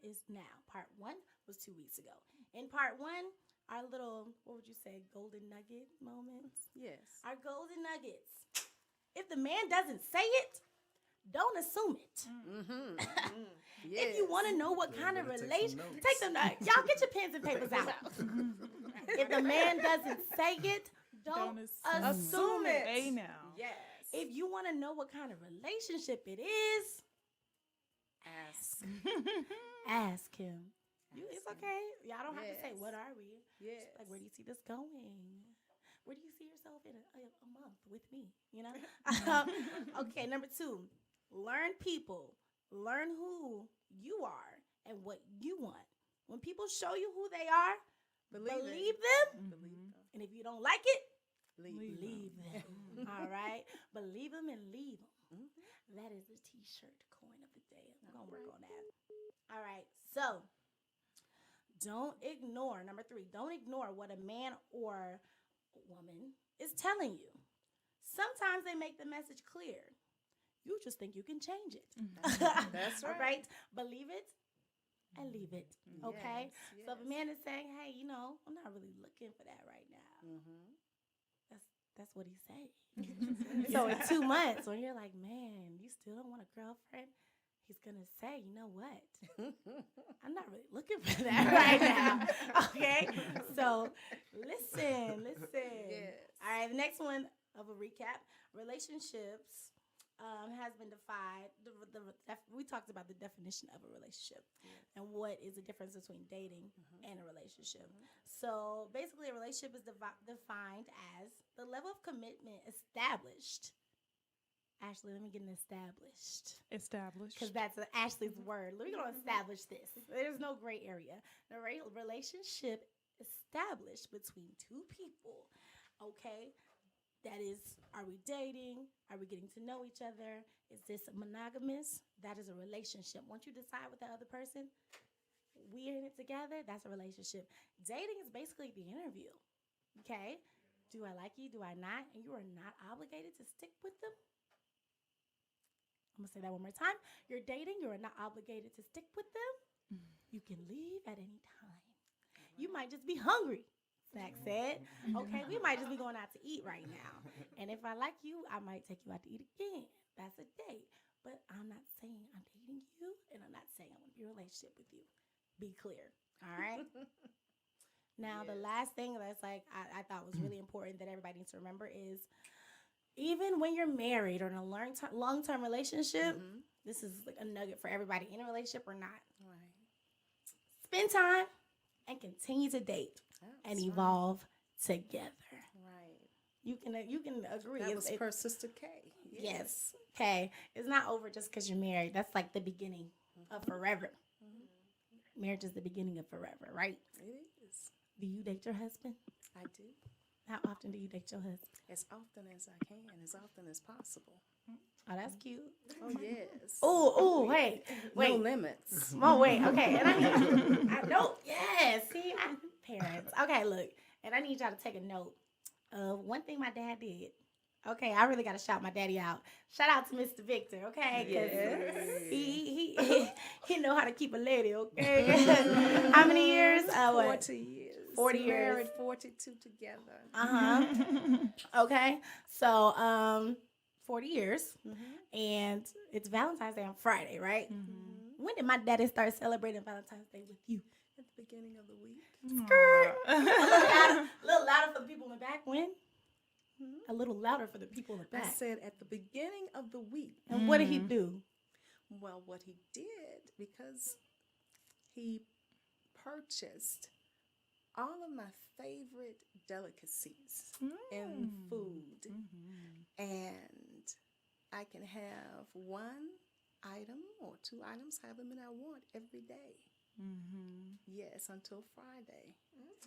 is now. Part 1 was 2 weeks ago. In part 1, our little, what would you say, golden nugget moments? Yes. Our golden nuggets. If the man doesn't say it, don't assume it. Yes. If you want to know what kind of better take some relation, notes. take some notes. Y'all get your pens and papers out. If the man doesn't say it, don't assume it. Hey now. Yes. If you want to know what kind of relationship it is, Ask. ask him. It's okay. Y'all don't have to say, Yes. what are we? Yes. Like, where do you see this going? Where do you see yourself in a month with me? You know? Okay, number 2, learn people. Learn who you are and what you want. When people show you who they are, believe them. Believe them. And if you don't like it, Leave leave them. All right? Believe them and leave them. That is the t-shirt coin of the day. I'm going to work on that. All right. So, don't ignore, number 3, don't ignore what a man or a woman is telling you. Sometimes they make the message clear. You just think you can change it. That's All right. right? Believe it and leave it. Okay? Yes, So if a yes. man is saying, hey, I'm not really looking for that right now. That's what he's saying. So in 2 months, when you're like, man, you still don't want a girlfriend, he's gonna say, you know what? I'm not really looking for that right now. Okay? So listen. Yes. All right, the next one of a recap. Relationships has been defined. We talked about the definition of a relationship and what is the difference between dating and a relationship. So basically, a relationship is defined as the level of commitment established. Ashley, let me get an established. Established. Because that's Ashley's word. We're going to establish this. There's no gray area. The relationship established between 2 people. Okay? That is, are we dating? Are we getting to know each other? Is this monogamous? That is a relationship. Once you decide with the other person, we're in it together, that's a relationship. Dating is basically the interview. Okay? Do I like you? Do I not? And you are not obligated to stick with them. I'm going to say that one more time. You're dating. You are not obligated to stick with them. You can leave at any time. You might just be hungry. Zach said, okay, we might just be going out to eat right now. And if I like you, I might take you out to eat again. That's a date. But I'm not saying I'm dating you, and I'm not saying I want to be in a relationship with you. Be clear. All right? Now, the last thing that's like I thought was really important that everybody needs to remember is even when you're married or in a long-term relationship, this is like a nugget for everybody in a relationship or not. Right. Spend time and continue to date. And That's evolve together. Right. You can agree. That was per Sister K. Yes. Okay. It's not over just because you're married. That's like the beginning of forever. Marriage is the beginning of forever, right? It is. Do you date your husband? I do. How often do you date your husband? As often as I can, as often as possible. Oh, that's cute. Oh, yes. Oh, wait. No limits. Oh, wait. Okay. And I know. Yes. See, parents. Okay, look. And I need y'all to take a note of one thing my dad did. Okay, I really got to shout my daddy out. Shout out to Mr. Victor, okay? Because he know how to keep a lady, okay? How many years? 40 years. 40 years. Married, 42 together. Okay. So, 40 years. And it's Valentine's Day on Friday, right? When did my daddy start celebrating Valentine's Day with you? At the beginning of the week. A little louder for the people in the back. When? A little louder for the people in the I back. said at the beginning of the week. And what did he do? Well, what he did, because he purchased all of my favorite delicacies in food. And I can have one item or 2 items, however many I want, every day. Yes, until Friday.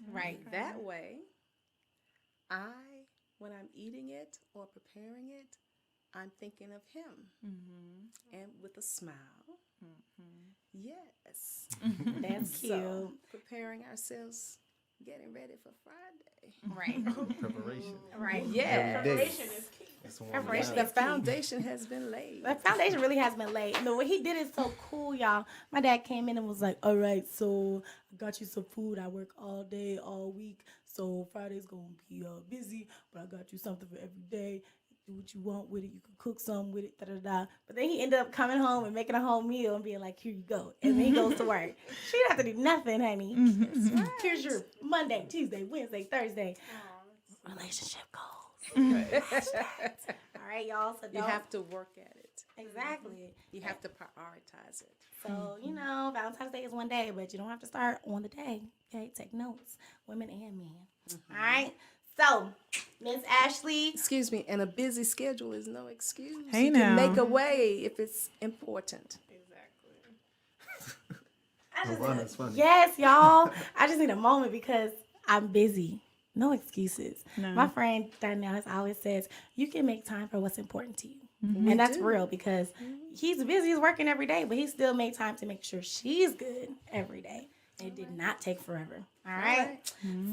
Right. That way, when I'm eating it or preparing it, I'm thinking of him. And with a smile. Yes. That's cute. So, preparing ourselves getting ready for Friday. Right. Preparation. Right. Yeah. Every day. Preparation is key. It's warm Preparation up. The is key. foundation has been laid. The foundation really has been laid. The way he did it so cool, y'all. My dad came in and was like, all right, so I got you some food. I work all day, all week. So Friday's going to be busy, but I got you something for every day. Do what you want with it. You can cook something with it, da-da-da. But then he ended up coming home and making a whole meal and being like, here you go. And then he goes to work. She didn't have to do nothing, honey. Here's your Monday, Tuesday, Wednesday, Thursday. Relationship goals. All right, y'all. So You don't- have to work at it. Exactly. You have to prioritize it. So, you know, Valentine's Day is one day, but you don't have to start on the day. Okay, take notes, women and men. All right. So, Miss Ashley. Excuse me, and a busy schedule is no excuse. Hey, you can now. make a way if it's important. I just Ron need is funny. yes, y'all. I just need a moment because I'm busy. No excuses. No. My friend Danielle always says, you can make time for what's important to you. We And that's do. real because he's busy, he's working every day, but he still made time to make sure she's good every day. And it did not take forever. All right.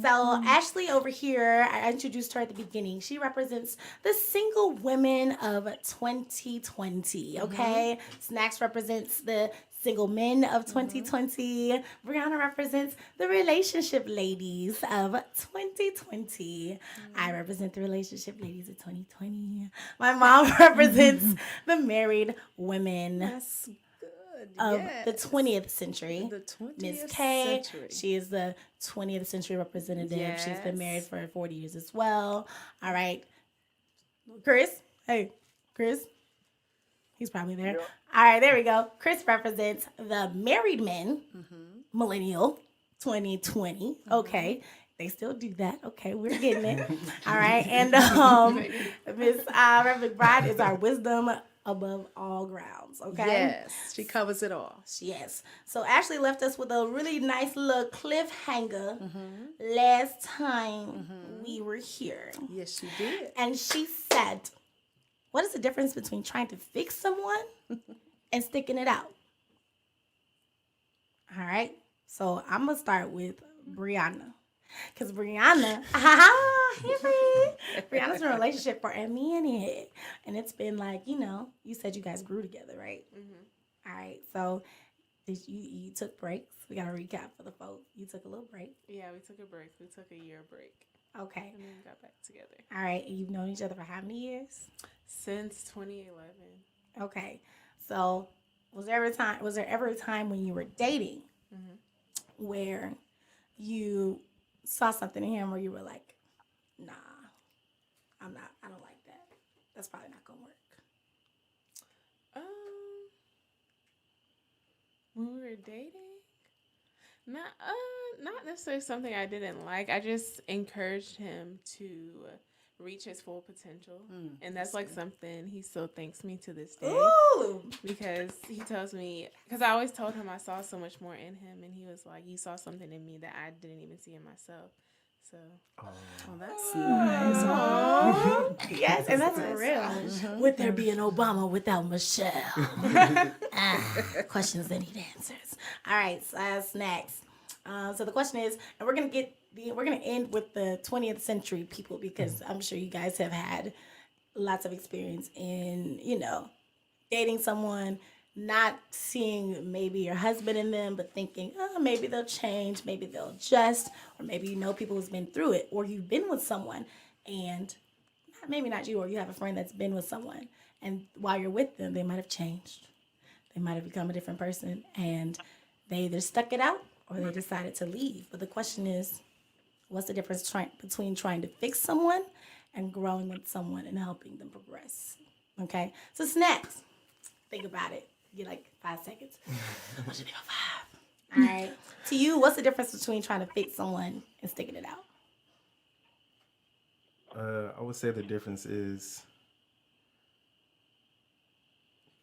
So Ashley over here, I introduced her at the beginning. She represents the single women of 2020. Okay. Snacks represents the single men of 2020. Brianna represents the relationship ladies of 2020. I represent the relationship ladies of 2020. My mom represents the married women That's good. of yes. the 20th century. The 20th Miss K, century. she is the 20th century representative. She's been married Yes. for 40 years as well. All right. Chris. Hey, Chris. He's probably there. All right, there we go. Chris represents the married men, millennial 2020. Okay. They still do that. Okay, we're getting it. All right. And Miss Reverend Bride is our wisdom above all grounds. Okay. Yes, she covers it all. Yes. So Ashley left us with a really nice little cliffhanger last time we were here. Yes, she did. And she said, what is the difference between trying to fix someone and sticking it out? All right. So I'm going to start with Brianna. Because Brianna, Brianna's in a relationship for a minute. And it's been like, you know, you said you guys grew together, right? All right. So did you took breaks? We got to recap for the folks. You took a little break. Yeah, we took a break. We took a year break Okay. and then we got back together. All right. And you've known each other for how many years? Since 2011. Okay. So was there ever a time when you were dating where you saw something in him where you were like, nah, I don't like that. That's probably not gonna work. When we were dating, not necessarily something I didn't like. I just encouraged him to reach his full potential, and that's like something he still thanks me to this day. Ooh. Because he tells me, because I always told him I saw so much more in him, and he was like, you saw something in me that I didn't even see in myself. So, Oh, that's nice. Yes, and that's real. Would there be an Obama without Michelle? Questions that need answers. All right, so snacks. So the question is, and we're gonna end with the 20th century people because I'm sure you guys have had lots of experience in, you know, dating someone, not seeing maybe your husband in them, but thinking, oh, maybe they'll change, maybe they'll adjust, or maybe you know people who's been through it, or you've been with someone and maybe not you, or you have a friend that's been with someone, and while you're with them, they might have changed. They might have become a different person, and they either stuck it out or they decided to leave. But the question is, what's the difference between trying to fix someone and growing with someone and helping them progress? Okay, so snacks. Think about it. You get like 5 seconds. What should be on 5? All right. To you, what's the difference between trying to fix someone and sticking it out? I would say the difference is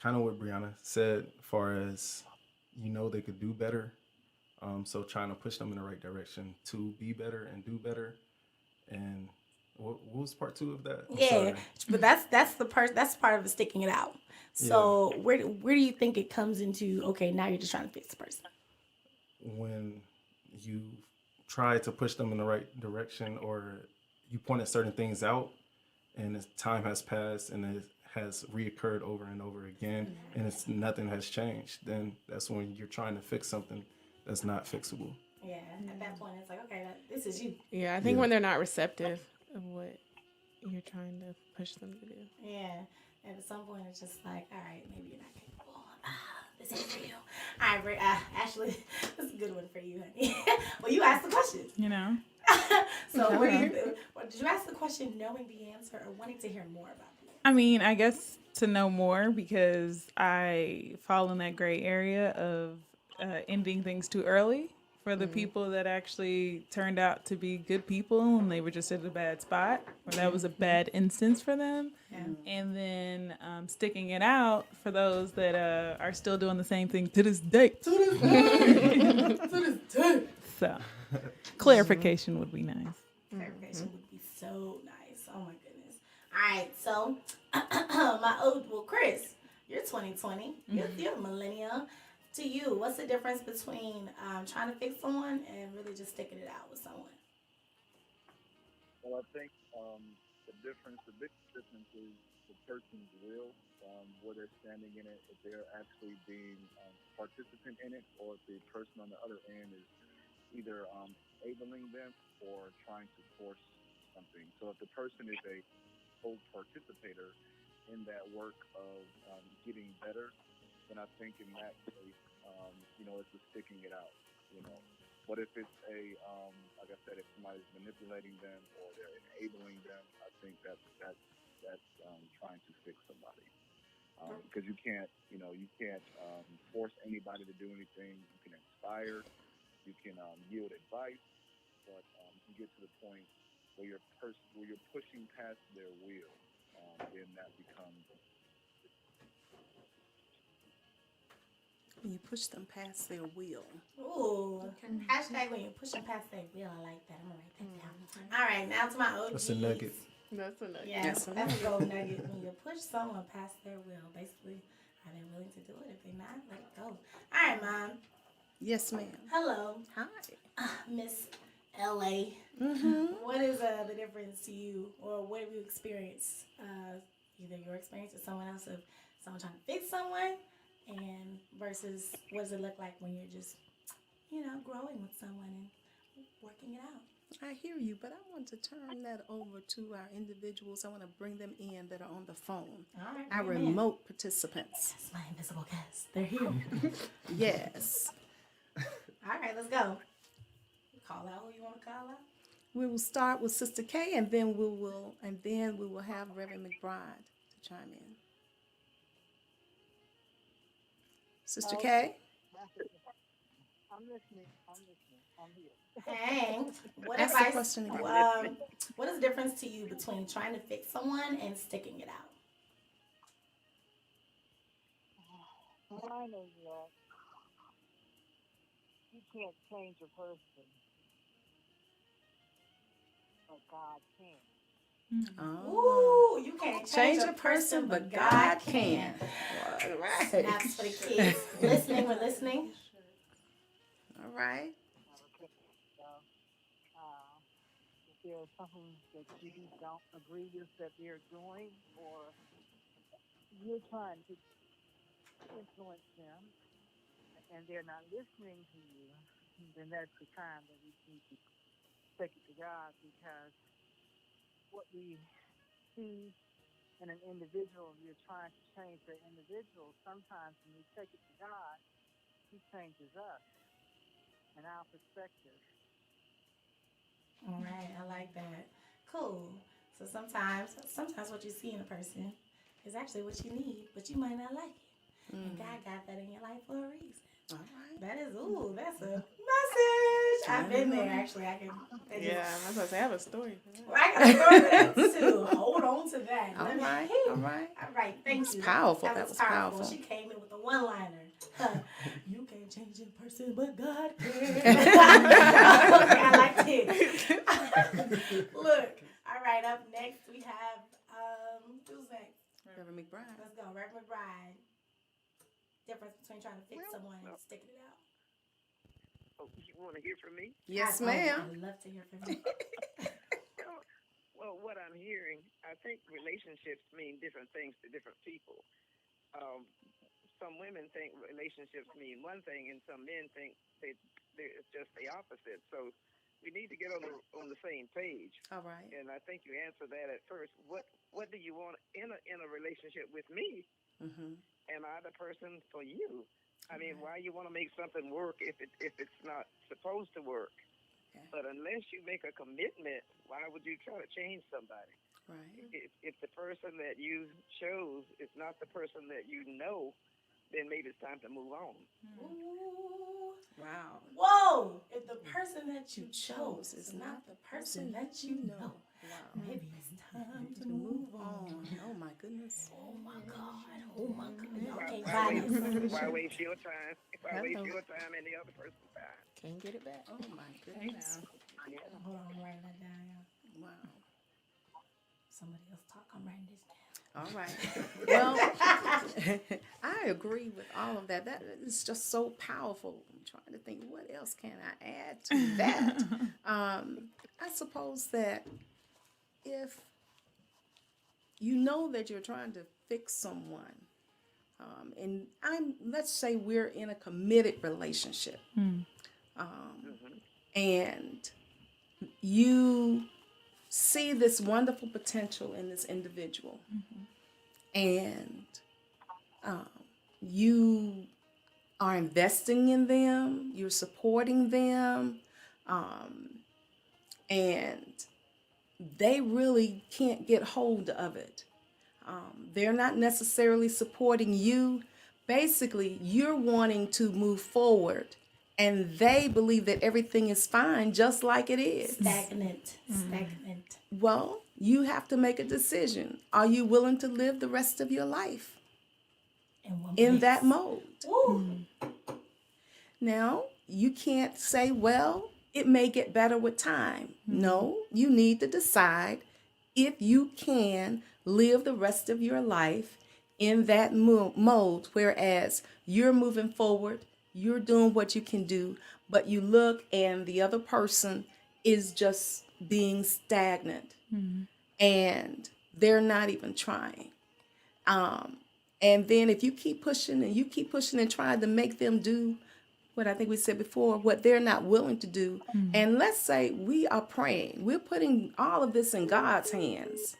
kind of what Brianna said, as far as you know they could do better. So trying to push them in the right direction to be better and do better. And what was part 2 of that? I'm Yeah, sorry. but that's part of the sticking it out. So where do you think it comes into? Okay, now you're just trying to fix the person. When you try to push them in the right direction, or you pointed certain things out, and as time has passed and it has reoccurred over and over again, and it's nothing has changed, then that's when you're trying to fix something that's not fixable. Yeah, at that point, it's like, okay, this is you. Yeah, I think Yeah. when they're not receptive of what you're trying to push them to do. Yeah, and at some point, it's just like, all right, maybe you're not capable. This ain't for you. All right, Ashley, this is a good one for you, honey. Well, you asked the question. You know? So, did you ask the question knowing the answer or wanting to hear more about the answer? I mean, I guess to know more, because I fall in that gray area of ending things too early for the people that actually turned out to be good people and they were just at a bad spot, or that was a bad instance for them. Yeah. And then sticking it out for those that are still doing the same thing to this day. To this day. So, clarification would be nice. Clarification would be so nice. Oh my goodness. All right, so Chris, you're 2020. You're a millennial. To you, what's the difference between trying to fix someone and really just sticking it out with someone? Well, I think the big difference is the person's will, where they're standing in it, if they're actually being participant in it, or if the person on the other end is either enabling them or trying to force something. So if the person is a full participator in that work of getting better, then I think in that case, it's just sticking it out, But if it's like I said, if somebody's manipulating them or they're enabling them, I think that's trying to fix somebody. Because you can't force anybody to do anything. You can inspire, you can yield advice, but you get to the point where you're pushing past their will, then that becomes. When you push them past their will. Ooh. Hashtag when you're pushing past their will. I like that. I'm going to write that down. All right, now to my OGs. That's a nugget. That's a nugget. Yeah, that's a gold nugget. When you push someone past their will, basically, are they willing to do it? If they're not, let it go. All right, Mom. Yes, ma'am. Hello, Hi. Miss LA. What is the difference to you, or what have you experienced? Either your experience or someone else of someone trying to fix someone, and versus what does it look like when you're just, growing with someone and working it out? I hear you, but I want to turn that over to our individuals. I want to bring them in that are on the phone. All right, Our bring 'em in. remote participants. That's my invisible guests. They're here. Yes. All right, let's go. Call out who you want to call out. We will start with Sister K, and then we will have Reverend McBride to chime in. Sister K. I'm listening. I'm here. Hey, what Ask the advice? question again. What is the difference to you between trying to fix someone and sticking it out? Mine is that you can't change a person, but God can. Oh. Ooh, you can't Change a person, but God can. All right. Snaps for the kids. Listening, we're listening. All right. Okay. So, if there's something that you don't agree with that they're doing, or you're trying to influence them, and they're not listening to you, then that's the time that we need to take it to God, because what we see in an individual, you're trying to change the individual. Sometimes when we take it to God, He changes us and our perspective. All right, I like that. Cool. So sometimes what you see in a person is actually what you need, but you might not like it. And God got that in your life for a reason. All right. That's a message. I've been there, actually. Yeah, I was about to say, I have a story for that. I got a story for that too. Hold on to that. All right. All right. All right, thank you. Powerful. That was powerful. She came in with a one-liner. You can't change a person, but God can. I liked it. Look. All right, up next we have, who's next? Reverend McBride. Let's go. Reverend McBride. Difference between trying to fix someone and sticking it out. Oh, you want to hear from me? Yes, Oh, ma'am. I'd love to hear from you. Well, what I'm hearing, I think relationships mean different things to different people. Um, some women think relationships mean one thing, and some men think it's just the opposite. So we need to get on the same page. All right. And I think you answered that at first. What do you want in a relationship with me? Mm-hmm. Am I the person for you? I mean, why you want to make something work if it's not supposed to work? Okay. But unless you make a commitment, why would you try to change somebody? Right. If the person that you chose is not the person that you know, then maybe it's time to move on. Ooh. Wow. Whoa! If the person that you chose is not the person that you know, Wow. maybe it's time to To move move on. on. Oh my goodness. Oh my God. Oh my God. Y'all Why, can't why, buy waste, this. why waste your time? Why waste Hello. your time and the other person's time? Can't get it back. Oh my goodness. Yeah. Hold on, I'm writing that down, y'all. Wow. Somebody else talk. I'm writing this down. All right. Well, I agree with all of that. That is just so powerful. I'm trying to think, what else can I add to that? I suppose that if you know that you're trying to fix someone, and let's say we're in a committed relationship, and you see this wonderful potential in this individual, and you are investing in them, you're supporting them, and they really can't get hold of it. They're not necessarily supporting you. Basically, you're wanting to move forward, and they believe that everything is fine just like it is. Stagnant. Stagnant. Well, you have to make a decision. Are you willing to live the rest of your life In one in place. that mode? Woo. Now, you can't say, well, it may get better with time. No, you need to decide if you can live the rest of your life in that mode, whereas you're moving forward, you're doing what you can do, but you look and the other person is just being stagnant and they're not even trying. And then if you keep pushing and trying to make them do what I think we said before, what they're not willing to do. And let's say we are praying, we're putting all of this in God's hands.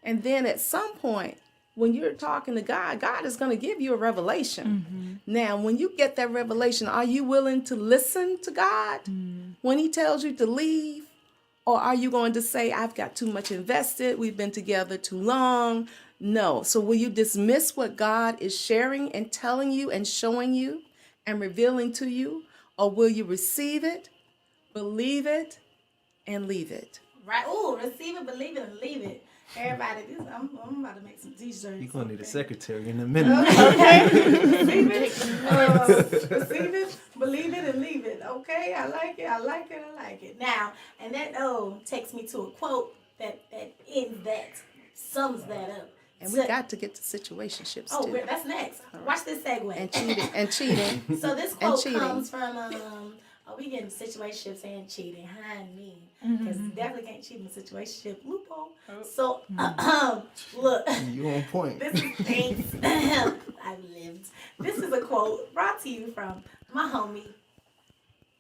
And then at some point, when you're talking to God, God is going to give you a revelation. Now, when you get that revelation, are you willing to listen to God when he tells you to leave? Or are you going to say, I've got too much invested, we've been together too long? No. So will you dismiss what God is sharing and telling you and showing you and revealing to you? Or will you receive it, believe it, and leave it? Right. Ooh, receive it, believe it, and leave it. Everybody, I'm about to make some t-shirts. You're going to need a okay? secretary in a minute. Okay. Receive it, believe it, and leave it. Okay, I like it. Now, and that takes me to a quote that ends that, sums that up. And we got to get to situationships Oh, too. that's next. Watch this segue. And cheating. So this quote cheating. comes from we getting situationships and cheating, me, because definitely can't cheat in a situationship loophole. So look, You on point. this is thanks. I've lived. This is a quote brought to you from my homie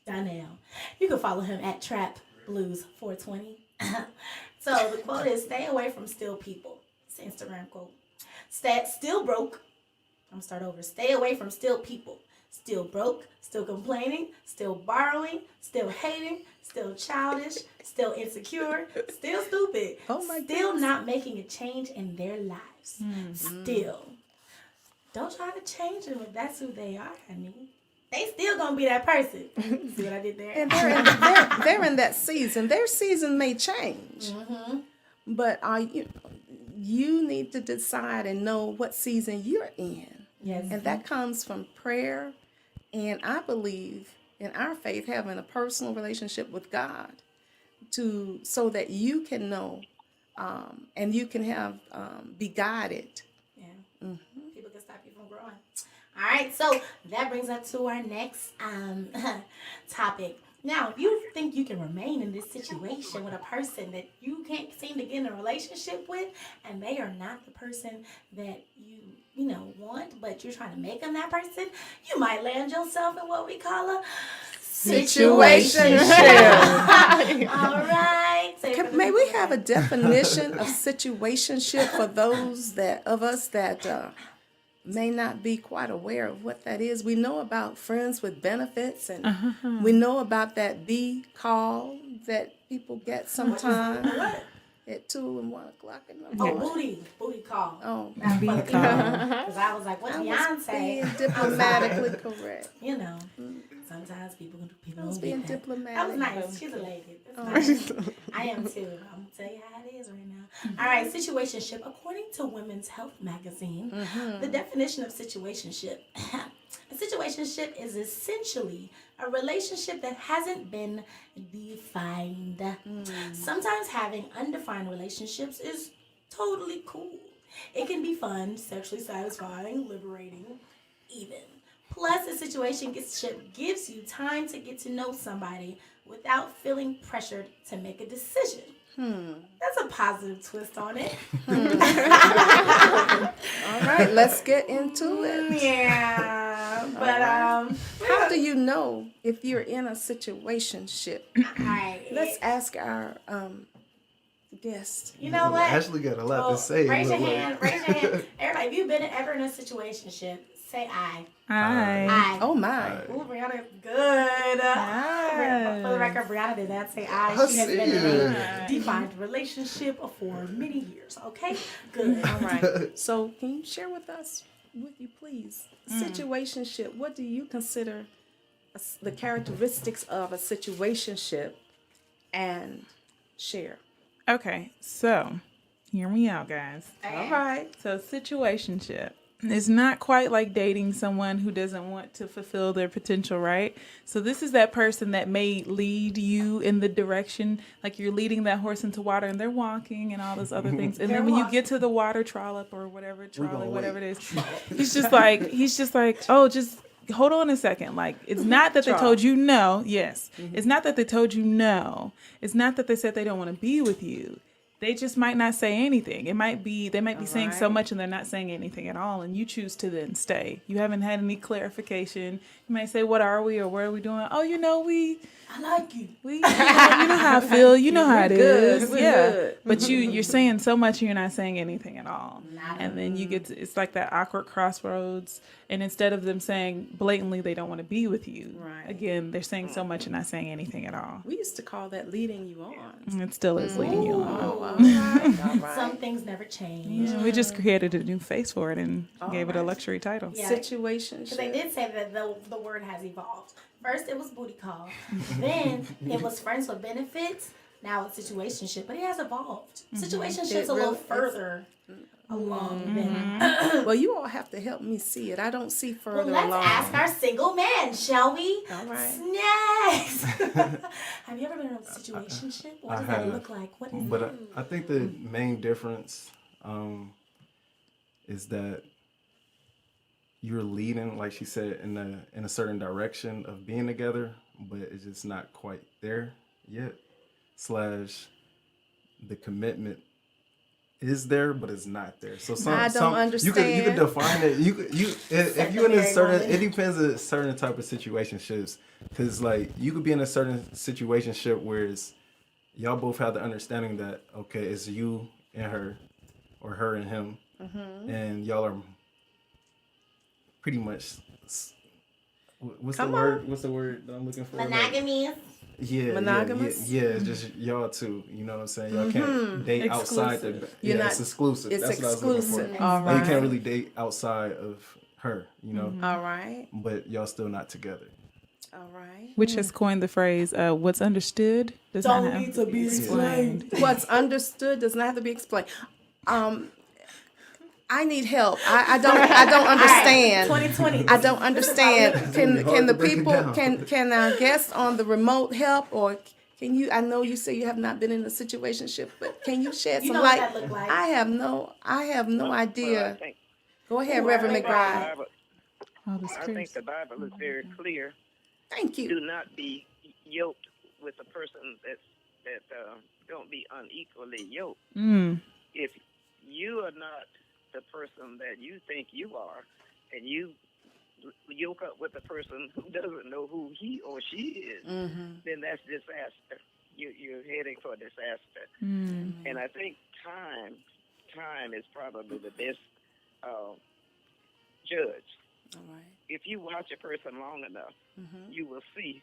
Donnell. You can follow him at Trap Blues 420. So the quote is: "Stay away from still people." It's an Instagram quote. Still broke. I'm gonna start over. Stay away from still people. Still broke, still complaining, still borrowing, still hating, still childish, still insecure, still stupid, Oh my still goodness. not making a change in their lives. Still. Don't try to change them if that's who they are, honey. They still gonna be that person. See what I did there? And they're in that season. Their season may change. But you need to decide and know what season you're in. Yes. And that comes from prayer. And I believe in our faith, having a personal relationship with God so that you can know and you can have be guided. Yeah. People can stop you from growing. All right, so that brings us to our next topic. Now, if you think you can remain in this situation with a person that you can't seem to get in a relationship with, and they are not the person that you know want, but you're trying to make them that person, you might land yourself in what we call a situationship. All right. May we have a definition of situationship for those of us that may not be quite aware of what that is? We know about friends with benefits, and we know about that B call that people get sometimes at 2 and 1 o'clock in the morning. Booty call. Oh, That's funny. Because I was like, what's I was Beyonce? being diplomatically correct. You know, sometimes people I was don't being get that. diplomatic. That was nice. She's a lady. That's nice. I am too. I'm gonna tell you how it is right now. All right, situationship. According to Women's Health magazine, the definition of situationship: a situationship is essentially a relationship that hasn't been defined. Sometimes having undefined relationships is totally cool. It can be fun, sexually satisfying, liberating, even. Plus, a situationship gives you time to get to know somebody without feeling pressured to make a decision. That's a positive twist on it. All right, let's get into it. Yeah, but How do you know if you're in a situationship? Let's ask our guest. You know what? Ashley got a lot to say. Raise your Look, hand. Raise your hand. Everybody, if you've been ever in a situationship, say I. Hi. I. Oh my. Ooh, Brianna, good. For the record, Brianna did not say I. She has been in a defined relationship for many years. Okay? Good. All right. So, can you share with us, would you please, situationship? What do you consider the characteristics of a situationship, and share? Okay, so hear me out, guys. All right. So, situationship is not quite like dating someone who doesn't want to fulfill their potential, right? So, this is that person that may lead you in the direction, like you're leading that horse into water and they're walking and all those other things. And then when you get to the water trollop or whatever, whatever it is, he's just like, oh, just hold on a second. Like, it's not that they told you no. Yes. It's not that they told you no. It's not that they said they don't want to be with you. They just might not say anything. They might be saying so much and they're not saying anything at all, and you choose to then stay. You haven't had any clarification. You might say, what are we or what are we doing? Oh, I like you. you know how I feel. You know how it is. We're Yeah. good. But you're saying so much and you're not saying anything at all. And then you get to, it's like that awkward crossroads. And instead of them saying blatantly they don't want to be with you, Right. again, they're saying so much and not saying anything at all. We used to call that leading you on. And it still is leading you on. Oh, all right. Some things never change. Yeah, we just created a new face for it and gave it a right. luxury title. Yeah. Situationship. Because they did say that the word has evolved. First, it was booty call. Then it was friends with benefits. Now it's situationship. But it has evolved. Situationship's It a little really- further along than. Well, you all have to help me see it. I don't see further Well, let's along. ask our single man, shall we? All right. Snacks. Have you ever been in a situationship? What I does that have. look like? What is But it? I think the main difference is that you're leading, like she said, in a certain direction of being together, but it's just not quite there yet. / the commitment is there, but it's not there. So I don't You could understand. define it. If you're in a certain, it depends on a certain type of situationships. Because like you could be in a certain situationship where it's y'all both have the understanding that okay, it's you and her, or her and him, and y'all are pretty much. What's Come the word? on. What's the word that I'm looking for? Like, Monogamy. yeah, Monogamous? Yeah, it's just y'all two. You know what I'm saying? Y'all can't date outside the. You're Yeah, not- it's exclusive. It's That's what I was looking exclusive. for. All Like, you right. can't really date outside of her. You know, All right. but y'all still not together. All right. Which has coined the phrase, what's understood does not Don't have need to be explained. What's understood does not have to be explained. I need help. I don't understand. 2020. I don't understand. Can hard the to break it people down. can our guests on the remote help, or can you? I know you say you have not been in a situationship, but can you shed You some know what light? that look like. I have no Well, I idea. think Go ahead, Ooh, Reverend Reverend McBride. I have a- Oh, this I think Chris. the Bible is very clear. Thank you. Do not be yoked with a person that don't be unequally yoked. Mm. If you are not the person that you think you are, and you yoke up with a person who doesn't know who he or she is, then that's disaster. You're heading for disaster. Mm. And I think time is probably the best judge. All right. If you watch a person long enough, you will see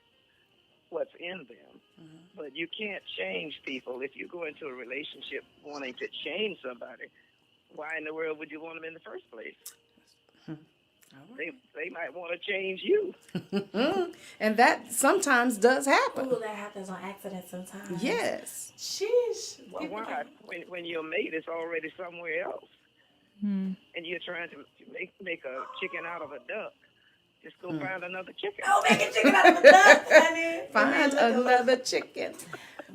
what's in them. But you can't change people. If you go into a relationship wanting to change somebody, why in the world would you want them in the first place? They might want to change you. And that sometimes does happen. Ooh, that happens on accident sometimes. Yes. Sheesh. Well, why? When your mate is already somewhere else, Mm. and you're trying to make a chicken out of a duck, just go find another chicken. Oh, make a chicken out of a duck, honey. Find another chicken.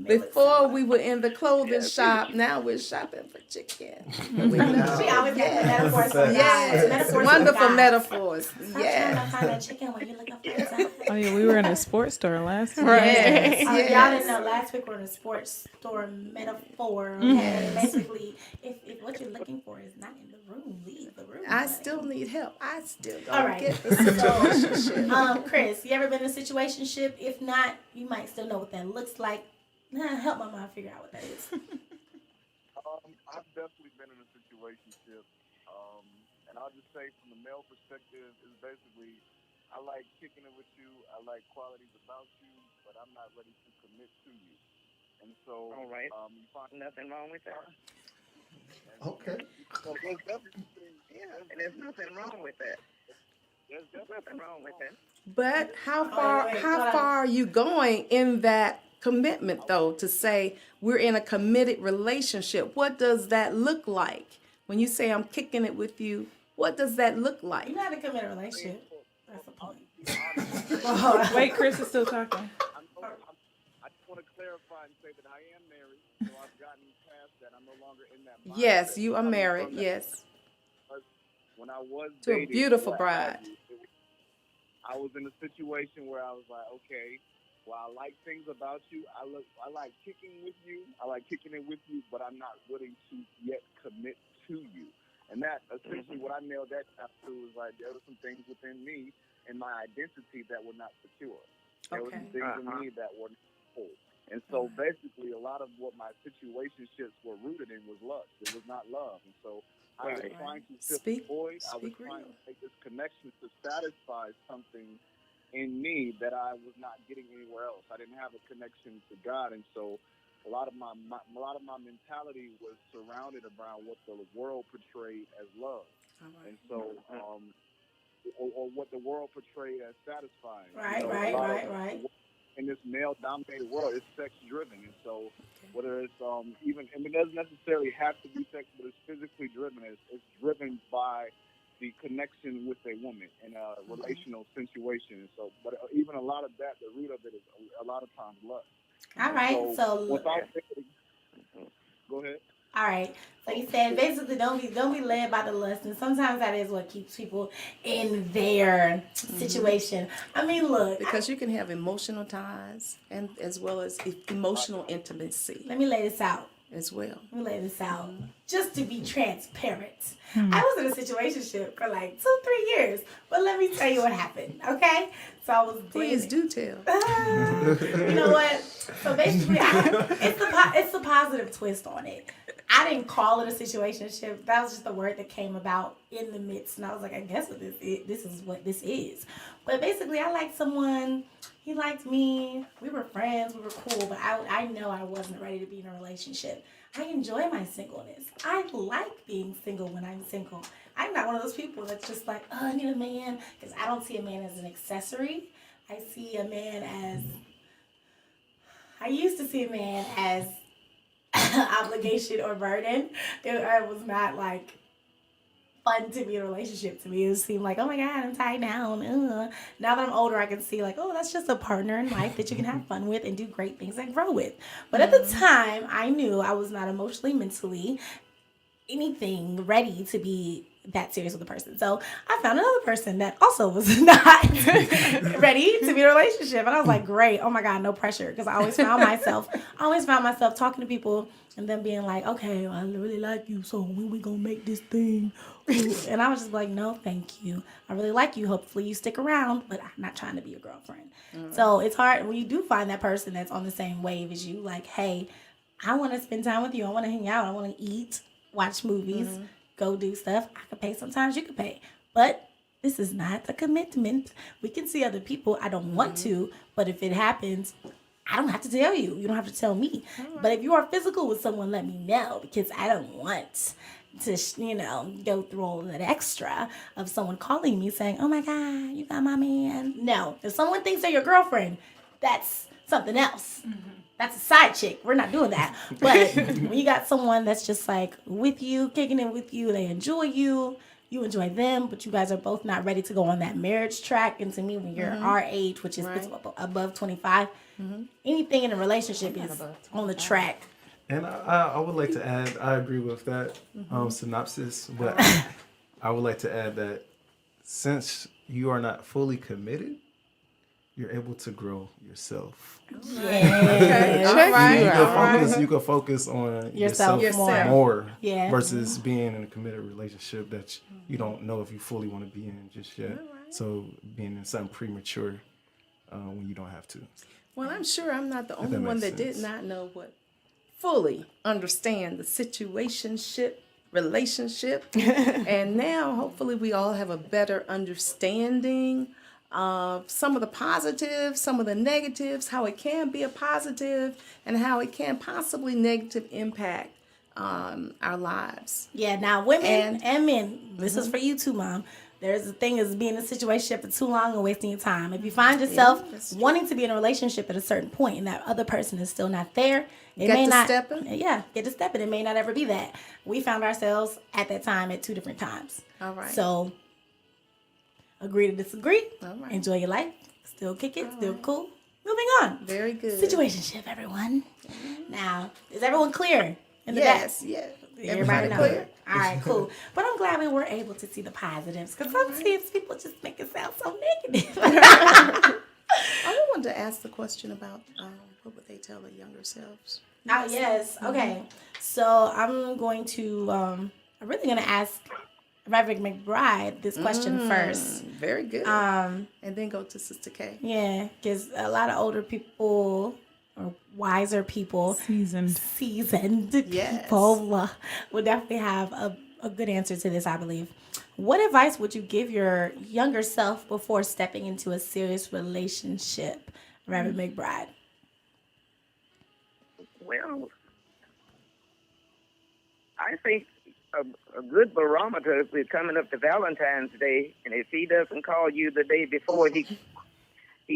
Before we were in the clothing shop, now we're shopping for chicken. We know. She always got the metaphors for guys. Yes, Metaphors for wonderful guys. metaphors. Stop trying Yeah. to find that chicken when you're looking for yourself. Oh yeah, we were in a sports store last week. Yes. Y'all Yes. didn't know, last week we're in a sports store metaphor. Okay? Basically, if what you're looking for is not in the room, leave the room. I honey. still need help. I still All don't right. get the situationship. Chris, you ever been in a situationship? If not, you might still know what that looks like. Help my mom figure out what that is. I've definitely been in a situationship, and I'll just say from the male perspective, is basically I like kicking it with you, I like qualities about you, but I'm not ready to commit to you. And so, All right. you find Nothing wrong with that. Okay. so there's definitely Yeah, and there's nothing wrong with that. There's nothing wrong with that. But how wait, far hold how on. far are you going in that commitment though to say we're in a committed relationship? What does that look like? When you say I'm kicking it with you, what does that look like? You're not in a committed relationship. That's the point. Wait, Chris is still talking. I just want to clarify and say that I am married, so I've gotten past that. I'm no longer in that mindset. Yes, you are Coming married. from that. Yes. When I was To a dating, beautiful what have bride. you, I was in a situation where I was like, okay, well, I like things about you. I like kicking with you. I like kicking it with you, but I'm not willing to yet commit to you. And that essentially what I nailed that down to was like there were some things within me and my identity that were not secure. There were some Okay. things in me that were not whole. And so basically a lot of what my situationships were rooted in was lust. It was not love. And so I was Right. trying to fill Speak- the void. I was speak trying real. to make this connection to satisfy something in me that I was not getting anywhere else. I didn't have a connection to God, and so a lot of my mentality was surrounded around what the world portrayed as love, and so or what the world portrayed as satisfying. Right, You know, right, a lot right, of- right. In this male-dominated world, it's sex-driven, and so whether it's even, and it doesn't necessarily have to be sex, but it's physically driven. It's driven by the connection with a woman in a relational situation. And so, but even a lot of that, the root of it is a lot of times lust. All right, so without go ahead. all right. So you said basically don't be led by the lust, and sometimes that is what keeps people in their situation. I mean, look, Because you can have emotional ties and as well as emotional intimacy let me lay this out. as well. Let me lay this out. Just to be transparent. I was in a situationship for like 2-3 years. But let me tell you what happened, okay? So I was Please dating. do tell. You know what? So basically, it's the positive twist on it. I didn't call it a situationship. That was just the word that came about in the midst. And I was like, I guess this is what this is. But basically, I liked someone. He liked me. We were friends. We were cool. But I know I wasn't ready to be in a relationship. I enjoy my singleness. I like being single when I'm single. I'm not one of those people that's just like, oh, I need a man. Because I don't see a man as an accessory. I see a man as... I used to see a man as obligation or burden. It was not like fun to be in a relationship to me. It seemed like, oh my God, I'm tied down. Ugh. Now that I'm older, I can see like, oh, that's just a partner in life that you can have fun with and do great things and grow with. But at the time, I knew I was not emotionally, mentally, anything ready to be that serious with a person. So I found another person that also was not ready to be in a relationship. And I was like, great. Oh my God, no pressure. Because I always found myself talking to people and then being like, okay, I really like you. So when we gonna make this thing? And I was just like, no, thank you. I really like you. Hopefully you stick around, but I'm not trying to be your girlfriend. So it's hard when you do find that person that's on the same wave as you. Like, hey, I want to spend time with you. I want to hang out. I want to eat, watch movies, go do stuff. I could pay. Sometimes you could pay. But this is not a commitment. We can see other people. I don't want to, but if it happens, I don't have to tell you. You don't have to tell me. But if you are physical with someone, let me know, because I don't want to, go through all that extra of someone calling me saying, oh my God, you got my man. No, if someone thinks they're your girlfriend, that's something else. That's a side chick. We're not doing that. But when you got someone that's just like with you, kicking it with you, they enjoy you, you enjoy them, but you guys are both not ready to go on that marriage track. And to me, when you're our age, which is above 25, anything in a relationship is on the track. And I would like to add, I agree with that synopsis, but I would like to add that since you are not fully committed, you're able to grow yourself. You can focus on yourself more versus being in a committed relationship that you don't know if you fully want to be in just yet. So being in something premature when you don't have to. Well, I'm sure I'm not the only one that did not know what fully understand the relationship. And now hopefully we all have a better understanding of some of the positives, some of the negatives, how it can be a positive and how it can possibly negative impact our lives. Yeah, now women and men, this is for you too, Mom. There's a thing as being in a situation for too long and wasting your time. If you find yourself wanting to be in a relationship at a certain point and that other person is still not there, get to stepping. It may not ever be that. We found ourselves at that time at two different times. All right. So agree to disagree. All right. Enjoy your life. Still kick it. Still cool. Moving on. Very good. Situationship, everyone. Now, is everyone clear in the back? Yes. Everybody clear? All right, cool. But I'm glad we were able to see the positives, because sometimes people just make it sound so negative. I wanted to ask the question about what would they tell their younger selves? Oh, yes. Okay. So I'm going to, I'm really going to ask Reverend McBride this question first. Very good. And then go to Sister K. Yeah, because a lot of older people or wiser people, seasoned people would definitely have a good answer to this, I believe. What advice would you give your younger self before stepping into a serious relationship, Reverend McBride? Well, I think a good barometer is coming up to Valentine's Day, and if he doesn't call you the day before, he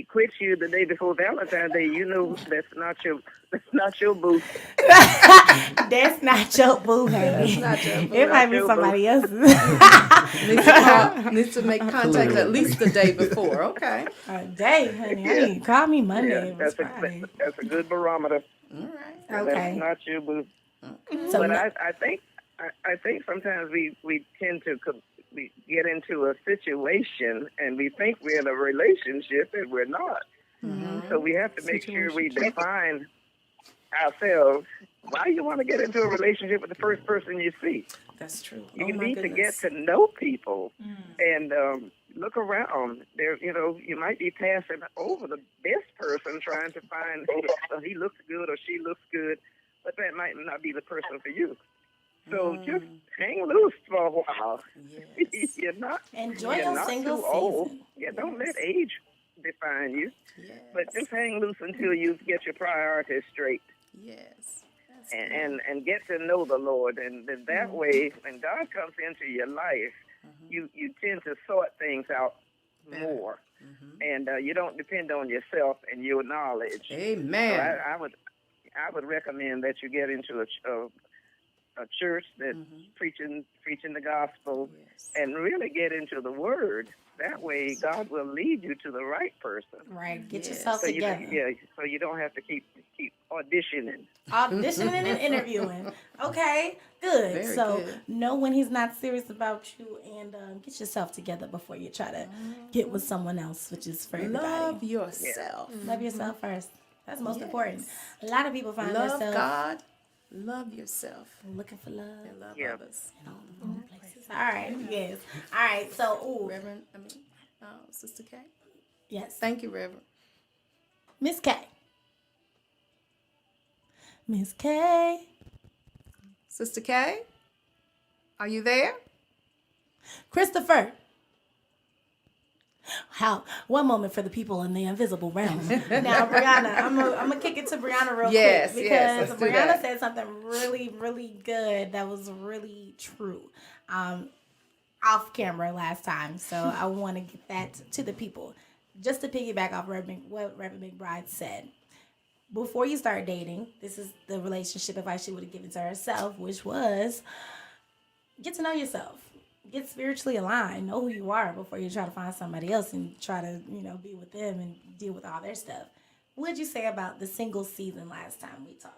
quits you the day before Valentine's Day, you know that's not your boo. That's not your boo, honey. That's not your boo. It might be somebody else's. Needs to make contact at least the day before. Okay. A day, honey. I mean, call me Monday. Yeah, that's a good barometer. All right. Okay. That's not your boo. Okay. So but I think sometimes we tend to we get into a situation and we think we're in a relationship and we're not. So we have to make sure we define ourselves. Why you want to get into a relationship with the first person you see? That's true. You need to get to know people and look around. There, you might be passing over the best person trying to find he looks good or she looks good, but that might not be the person for you. So just hang loose for a while. Yes. Enjoy you're your not single too old. season. Yeah, don't let age define you. Yes. But just hang loose until you get your priorities straight. Yes. And get to know the Lord. And then that way, when God comes into your life, you tend to sort things out more. And you don't depend on yourself and your knowledge. Amen. So I would recommend that you get into a church that's preaching the gospel and really get into the Word That way, God will lead you to the right person. Right. Get Yes. yourself So you, together. so you don't have to keep auditioning. Auditioning and interviewing. Okay, good. Very so good. know when he's not serious about you, and get yourself together before you try to get with someone else, which is for everybody. Love yourself. Love yourself first. That's most Yes. important. A lot of people find Love themselves God. Love yourself. looking for love And love Yeah. others. in all the wrong places. All right. Yes. All right. So, Sister K. yes. Thank you, Reverend. Miss K. Miss K. Sister K, are you there? Christopher. One moment for the people in the invisible realm. Now, Brianna, I'm gonna kick it to Brianna real Yes, quick yes, because let's do Brianna that. said something really, really good that was really true. Off camera last time, so I want to get that to the people. Just to piggyback off what Reverend McBride said. Before you start dating, this is the relationship advice she would have given to herself, which was get to know yourself. Get spiritually aligned. Know who you are before you try to find somebody else and try to, be with them and deal with all their stuff. What did you say about the single season last time we talked?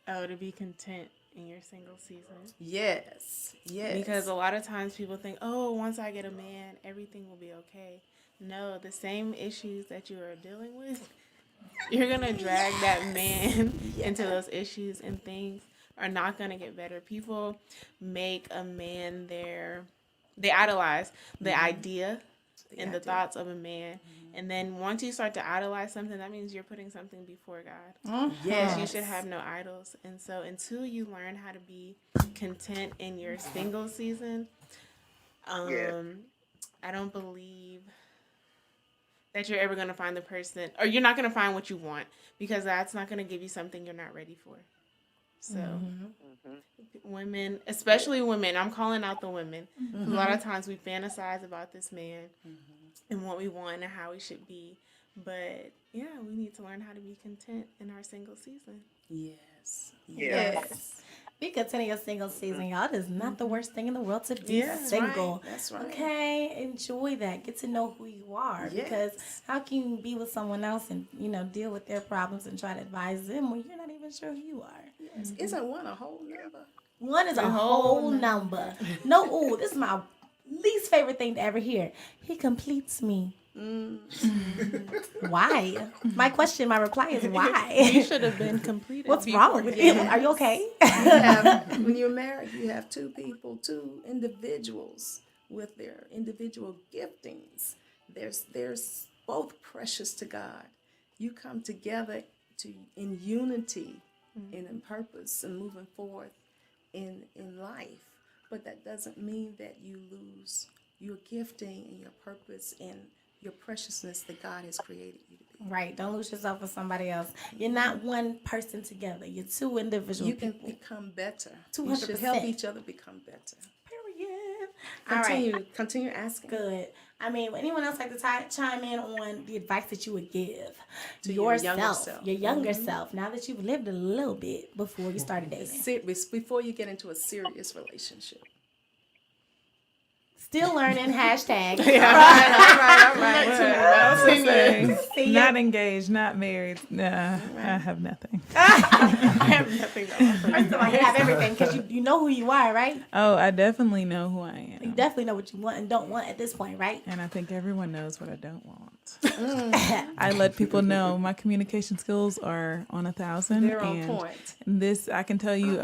Oh, to be content in your single season. Yes. Yes. Because a lot of times people think, oh, once I get a man, everything will be okay. No, the same issues that you are dealing with, you're going to drag that man into those issues, and things are not going to get better. People make a man they idolize the idea and the thoughts of a man. And then once you start to idolize something, that means you're putting something before God. yes. You should have no idols. And so until you learn how to be content in your single season, I don't believe that you're ever going to find the person, or you're not going to find what you want, because that's not going to give you something you're not ready for. So women, especially women, I'm calling out the women. A lot of times we fantasize about this man and what we want and how we should be. But yeah, we need to learn how to be content in our single season. Yes. Yeah. Yes. Be content in your single season, y'all. It is not the worst thing in the world to be Yeah, single. That's right. Okay, enjoy that. Get to know who you are. Yes. Because how can you be with someone else and deal with their problems and try to advise them when you're not even sure who you are? Yes. Isn't one a whole number? One is a whole number. No, ooh, this is my least favorite thing to ever hear. He completes me. Why? My reply is why? You should have been completed. What's before wrong with you? Are you okay? When you're married, you have two individuals with their individual giftings. They're both precious to God. You come together in unity and in purpose and moving forward in life. But that doesn't mean that you lose your gifting and your purpose and your preciousness that God has created you to be. Right. Don't lose yourself for somebody else. You're not one person together. You're two individual You can people. become better. 200%. You should help each other become better. Period. All right. Continue asking. Good. I mean, would anyone else like to chime in on the advice that you would give To your yourself, younger self. your younger self, now that you've lived a little bit before you started dating? Before you get into a serious relationship. Still learning. Hashtag. All right. I was gonna say, See ya. not engaged, not married. Nah, I have nothing. I have nothing. First of all, you have everything because you know who you are, right? Oh, I definitely know who I You am. definitely know what you want and don't want at this point, right? And I think everyone knows what I don't want. I let people know my communication skills are on 1,000. They're on and point. This, I can tell you,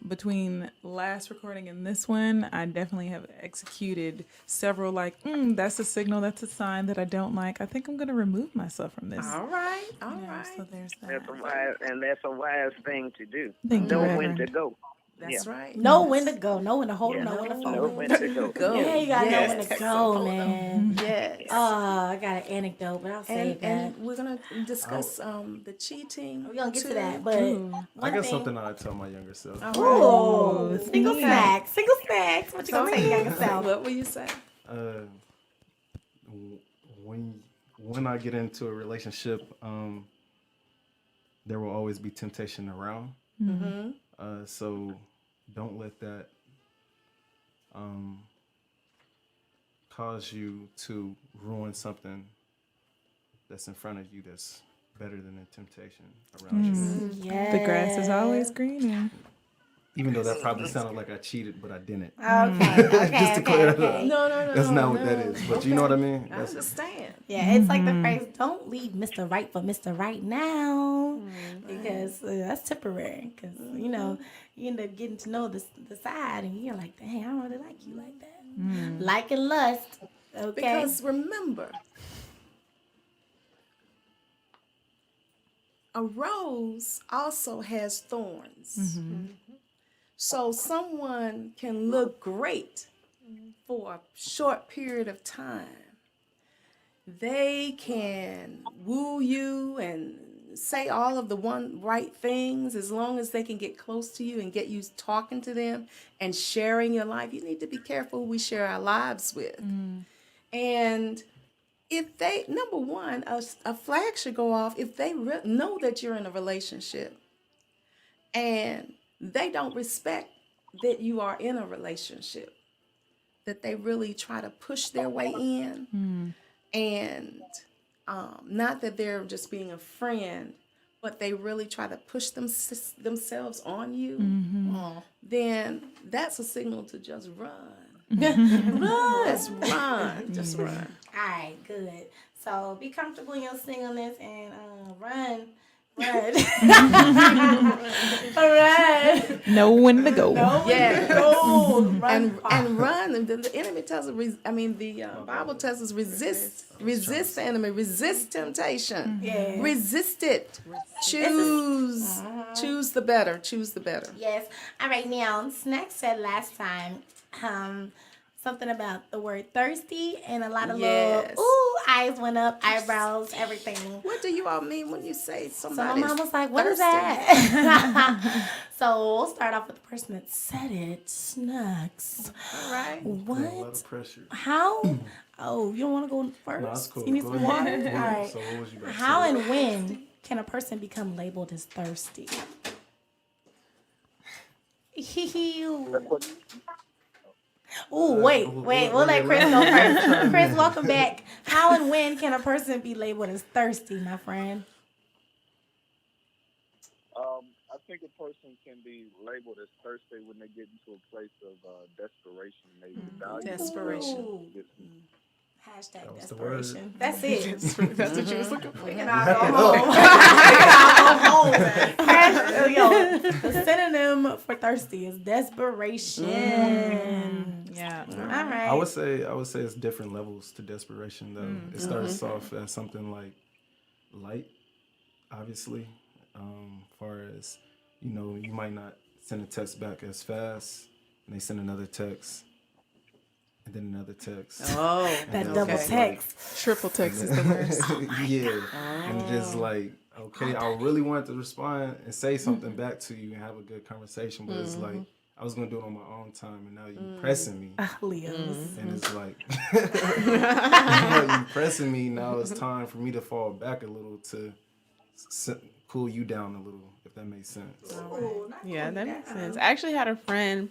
between last recording and this one, I definitely have executed several, that's a signal, that's a sign that I don't like. I think I'm going to remove myself from this. All right. So there's that. That's a wise thing to do. Thank you, Know when Reverend. to go. That's right. Know when to go. Know when to hold. Yeah. Know when to fold. Know when to go. Go. Yeah, you gotta Yes. know when to go, man. Yes. I got an anecdote, but I'll save that. And we're gonna discuss the cheating. We're gonna get to too. that, but I one got thing. something I'd tell my younger self. Ooh, single snacks. Single snacks. What you gonna say, younger self? What will you say? When I get into a relationship, there will always be temptation around. So don't let that cause you to ruin something that's in front of you that's better than the temptation around you. Yeah. The grass is always greener. Even though that probably sounded like I cheated, but I didn't. Okay. Okay. Just to clear that up. Okay. No. That's not what that is. But you know what I mean? I That's, understand. Yeah, it's like the phrase, don't leave Mr. Right for Mr. Right now. Because that's temporary. Because, you end up getting to know the side and you're like, dang, I don't really like you like that. Like and lust. Okay. Because remember, a rose also has thorns. So someone can look great for a short period of time. They can woo you and say all of the right things as long as they can get close to you and get you talking to them and sharing your life. You need to be careful who we share our lives with. And if they, number one, a flag should go off if they know that you're in a relationship and they don't respect that you are in a relationship, that they really try to push their way in, and not that they're just being a friend, but they really try to push themselves on you, then that's a signal to just run. Just run. Just run. All right, good. So be comfortable in your singleness and run. Run. Know when to go. Yeah. Go. Run. And run. And the enemy tells us, the Bible tells us resist the enemy, resist temptation. Yeah. Resist it. Choose the better. Choose the better. Yes. All right, now, Snack said last time something about the word thirsty and a lot of Yes. little, ooh, eyes went up, eyebrows, everything. What do you all mean when you say So my somebody? mom was like, what is thirsty? that? So we'll start off with the person that said it, Snacks. All right. a lot What? of pressure. How? Oh, you don't want to go first? No, that's cool. You need Go some ahead. water? Go All ahead. right. So what was you about to How say? and when can a person become labeled as thirsty? Oh, wait. We'll let Chris go first. Chris, welcome back. How and when can a person be labeled as thirsty, my friend? I think a person can be labeled as thirsty when they get into a place of desperation, maybe value. Desperation. Ooh. Get Hashtag That was the word. desperation. That's it. That's what you was looking for. We can all go home. We can all go home. Yo, the synonym for thirsty is desperation. Yeah. All right. I would say it's different levels to desperation though. It starts off as something like light, obviously. Far as you might not send a text back as fast, and they send another text, and then another text. Oh, that And double it's text. triple text is the worst. Yeah, and just like, okay, I really wanted to respond and say something back to you and have a good conversation, but it's like I was gonna do it on my own time, and now you pressing me, Leos. and it's like you pressing me. Now it's time for me to fall back a little to cool you down a little, if that makes sense. Yeah, that makes sense. I actually had a friend,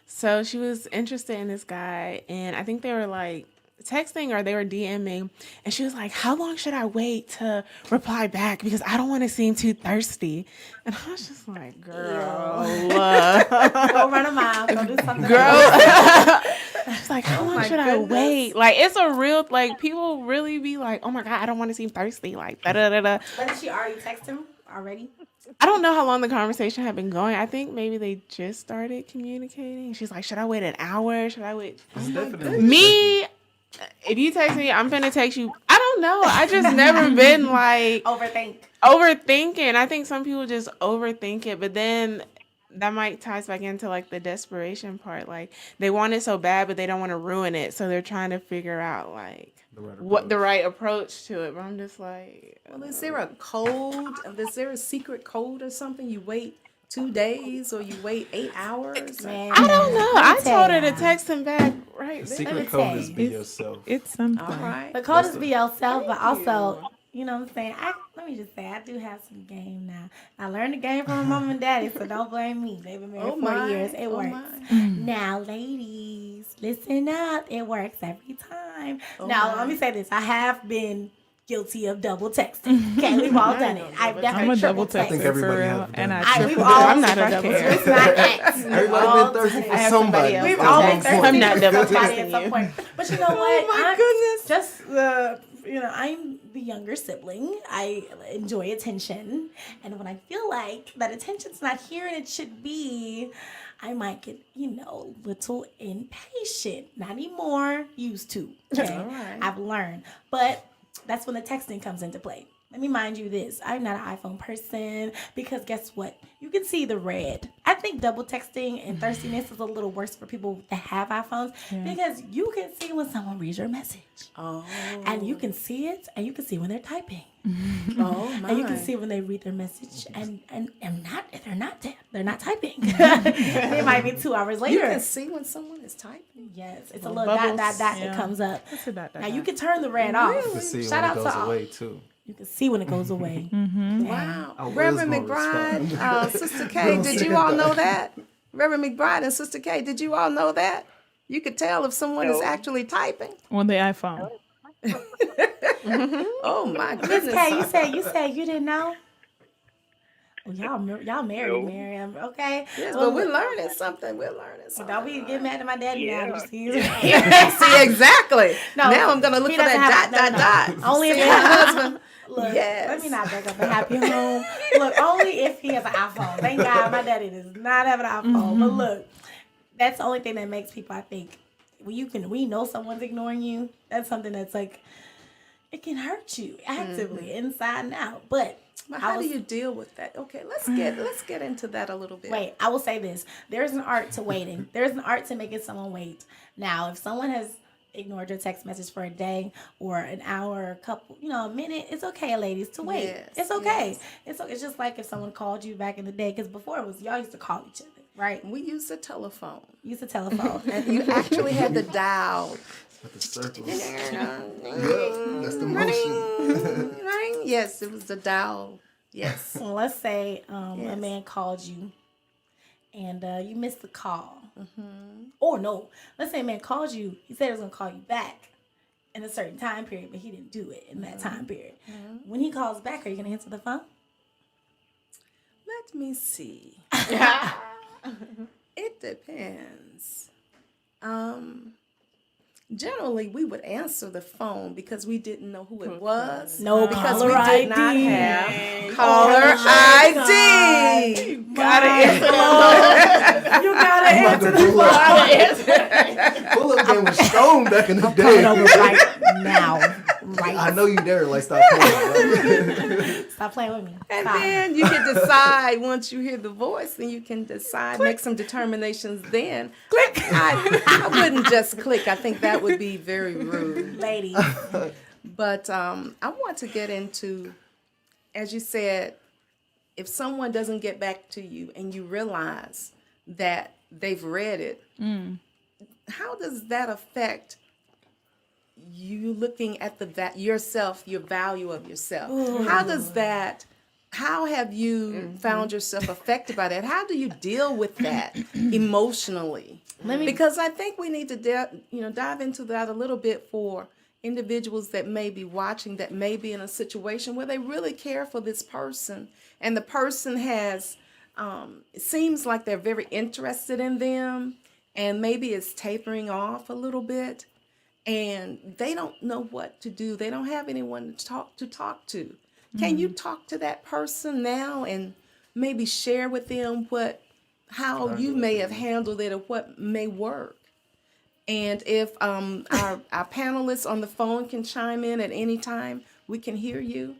so she was interested in this guy, and I think they were like texting or they were DMing, and she was like, how long should I wait to reply back because I don't want to seem too thirsty? And I was just like, girl, Go run a mile. Go do something. It's like, how long should I wait? Like, it's a real, like, people really be like, oh my God, I don't want to seem thirsty. Like, da da da da. But did she already text him already? I don't know how long the conversation had been going. I think maybe they just started communicating. She's like, should I wait an hour? Should I wait? It's definitely Me, if you text me, I'm finna text you. I don't know. I just never been like overthinking. I think some people just overthink it, but then that might ties back into like the desperation part. Like they want it so bad, but they don't want to ruin it, so they're trying to figure out like what the right approach to it. But I'm just like, Well, is there a code? Is there a secret code or something? You wait 2 days or you wait 8 hours? Man, I don't know. I told her to you. text him back right The then. secret me code tell is you. be yourself. It's something. All right. The code is the- be yourself, but also, you know what I'm saying? Let me just say, I do have some game now. I learned the game from my mom and daddy, so don't blame me. They've been married 40 years. It works. my. Now, ladies, Listen up. It works every time. Now, let me say this. I have been guilty of double texting. Okay, we've all done it. I've I'm definitely a double triple I think texter everybody for has real, done and it. I we've triple. all- I'm not a if I double can. It's not X. Everybody been thirsty for I have somebody. somebody else We've to all text. been thirsty I'm not for double somebody texting at some you. point. But you know what? my goodness. Just I'm the younger sibling. I enjoy attention, and when I feel like that attention's not here and it should be, I might get a little impatient. Not anymore. Used to. Okay, All right. I've learned, but that's when the texting comes into play. Let me mind you this. I'm not an iPhone person because guess what? You can see the red. I think double texting and thirstiness is a little worse for people that have iPhones because you can see when someone reads your message. Oh. And you can see it and you can see when they're typing. Oh my. And you can see when they read their message and they're not typing. It might be 2 hours You later. can see when someone is typing. Yes, it's a Little little dot bubbles. that Yeah. comes up. What's a dot, dot, Now you dot? can turn the red off. You can see Shout when out it to goes all. away too. You can see when it goes away. Wow. I was Reverend gonna McBride, respond. Sister K, did you all know that? Reverend McBride and Sister K, did you all know that? You could tell if someone is No. actually typing. On the iPhone. Oh my Miss goodness. K, you said you didn't know. Well, y'all married, No. Miriam. Okay. Yes, Well, but we're learning something. We're learning Well, something. don't be getting mad at my daddy now. Yeah. Just See, exactly. No, now I'm gonna look he for doesn't that have- dot. Only if See he her has husband. Look, Yes. let me not break up a happy home. Look, only if he has an iPhone. Thank God my daddy does not have an iPhone. But look, that's the only thing that makes people, I think, when you know someone's ignoring you, that's something that's like, it can hurt you actively inside and out. But But I how was- do you deal with that? Okay, let's get into that a little bit. wait, I will say this. There's an art to waiting. There's an art to making someone wait. Now, if someone has ignored your text message for a day or an hour, a couple, a minute, it's okay, ladies, to wait. Yes, It's okay. yes. It's just like if someone called you back in the day, because before it was y'all used to call each other, right? We use the telephone, Use the telephone. and you actually had the dial. With the circles. That's the motion. Yes, it was the dial. Yes. Well, let's say a Yes. man called you and you missed the call. Mm-hmm. Or no, let's say a man called you. He said he was going to call you back in a certain time period, but he didn't do it in that time period. When he calls back, are you going to answer the phone? Let me see. It depends. Generally, we would answer the phone because we didn't know who it was. No because caller we ID. did not have caller my ID. Gotta answer the phone. You gotta answer the phone. Pull up game was strong back in the Coming day. over right now. Right. I know you there. Like stop playing. Bro. Stop playing with me. And Stop. then you can decide once you hear the voice, then you can decide, make some determinations then. Click. I wouldn't just click. I think that would be very rude. Ladies. But I want to get into, as you said, if someone doesn't get back to you and you realize that they've read it, how does that affect you looking at yourself, your value of yourself? How have you found yourself affected by that? How do you deal with that emotionally? Because I think we need to dive into that a little bit for individuals that may be watching, that may be in a situation where they really care for this person, and the person has it seems like they're very interested in them, and maybe it's tapering off a little bit, and they don't know what to do. They don't have anyone to talk to. Can you talk to that person now and maybe share with them how you may have handled it or what may work? And if our panelists on the phone can chime in at any time, we can hear you.